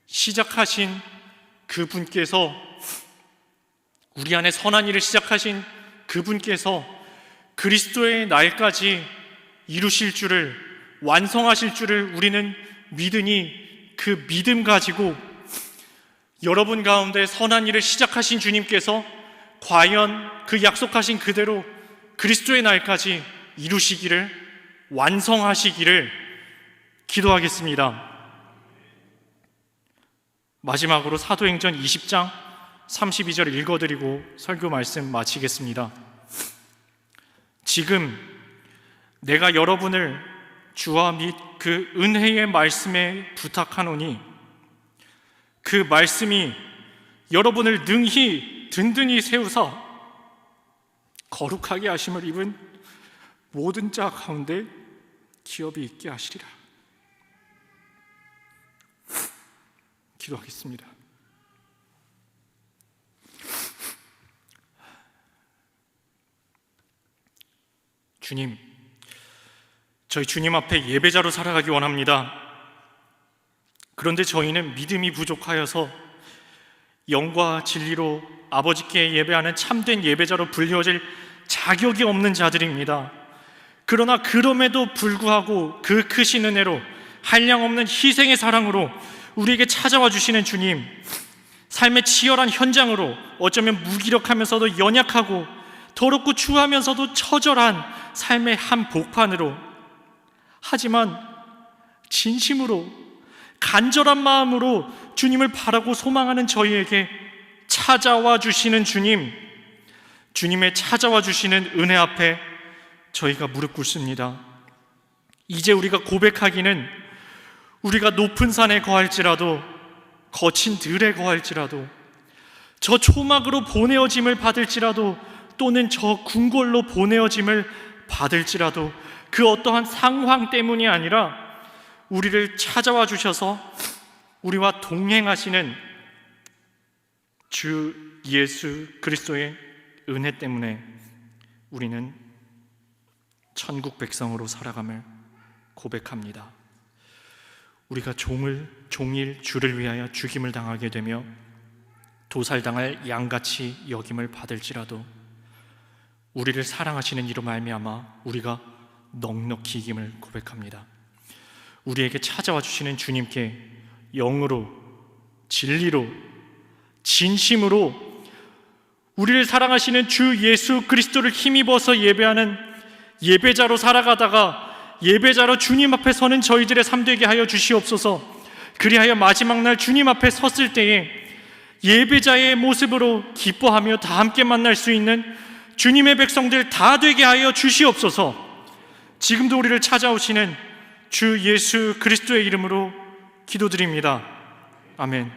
Speaker 2: 시작하신 그분께서, 우리 안에 선한 일을 시작하신 그분께서 그리스도의 날까지 이루실 줄을, 완성하실 줄을 우리는 믿으니, 그 믿음 가지고 여러분 가운데 선한 일을 시작하신 주님께서 과연 그 약속하신 그대로 그리스도의 날까지 이루시기를, 완성하시기를 기도하겠습니다. 마지막으로 사도행전 20장 32절 읽어드리고 설교 말씀 마치겠습니다. 지금 내가 여러분을 주와 및 그 은혜의 말씀에 부탁하노니 그 말씀이 여러분을 능히 든든히 세우사 거룩하게 하심을 입은 모든 자 가운데 기업이 있게 하시리라. 기도하겠습니다. 주님, 저희 주님 앞에 예배자로 살아가기 원합니다. 그런데 저희는 믿음이 부족하여서 영과 진리로 아버지께 예배하는 참된 예배자로 불려질 자격이 없는 자들입니다. 그러나 그럼에도 불구하고 그 크신 은혜로, 한량없는 희생의 사랑으로 우리에게 찾아와 주시는 주님, 삶의 치열한 현장으로 어쩌면 무기력하면서도 연약하고 더럽고 추하면서도 처절한 삶의 한 복판으로, 하지만 진심으로 간절한 마음으로 주님을 바라고 소망하는 저희에게 찾아와 주시는 주님, 주님의 찾아와 주시는 은혜 앞에 저희가 무릎 꿇습니다. 이제 우리가 고백하기는, 우리가 높은 산에 거할지라도, 거친 들에 거할지라도, 저 초막으로 보내어짐을 받을지라도, 또는 저 궁궐로 보내어짐을 받을지라도 그 어떠한 상황 때문이 아니라 우리를 찾아와 주셔서 우리와 동행하시는 주 예수 그리스도의 은혜 때문에 우리는 천국 백성으로 살아감을 고백합니다. 우리가 종일 주를 위하여 죽임을 당하게 되며 도살당할 양같이 여김을 받을지라도 우리를 사랑하시는 이로 말미암아 우리가 넉넉히 이김을 고백합니다. 우리에게 찾아와 주시는 주님께 영으로, 진리로, 진심으로 우리를 사랑하시는 주 예수 그리스도를 힘입어서 예배하는 예배자로 살아가다가 예배자로 주님 앞에 서는 저희들의 삶 되게 하여 주시옵소서. 그리하여 마지막 날 주님 앞에 섰을 때에 예배자의 모습으로 기뻐하며 다 함께 만날 수 있는 주님의 백성들 다 되게 하여 주시옵소서. 지금도 우리를 찾아오시는 주 예수 그리스도의 이름으로 기도드립니다. 아멘.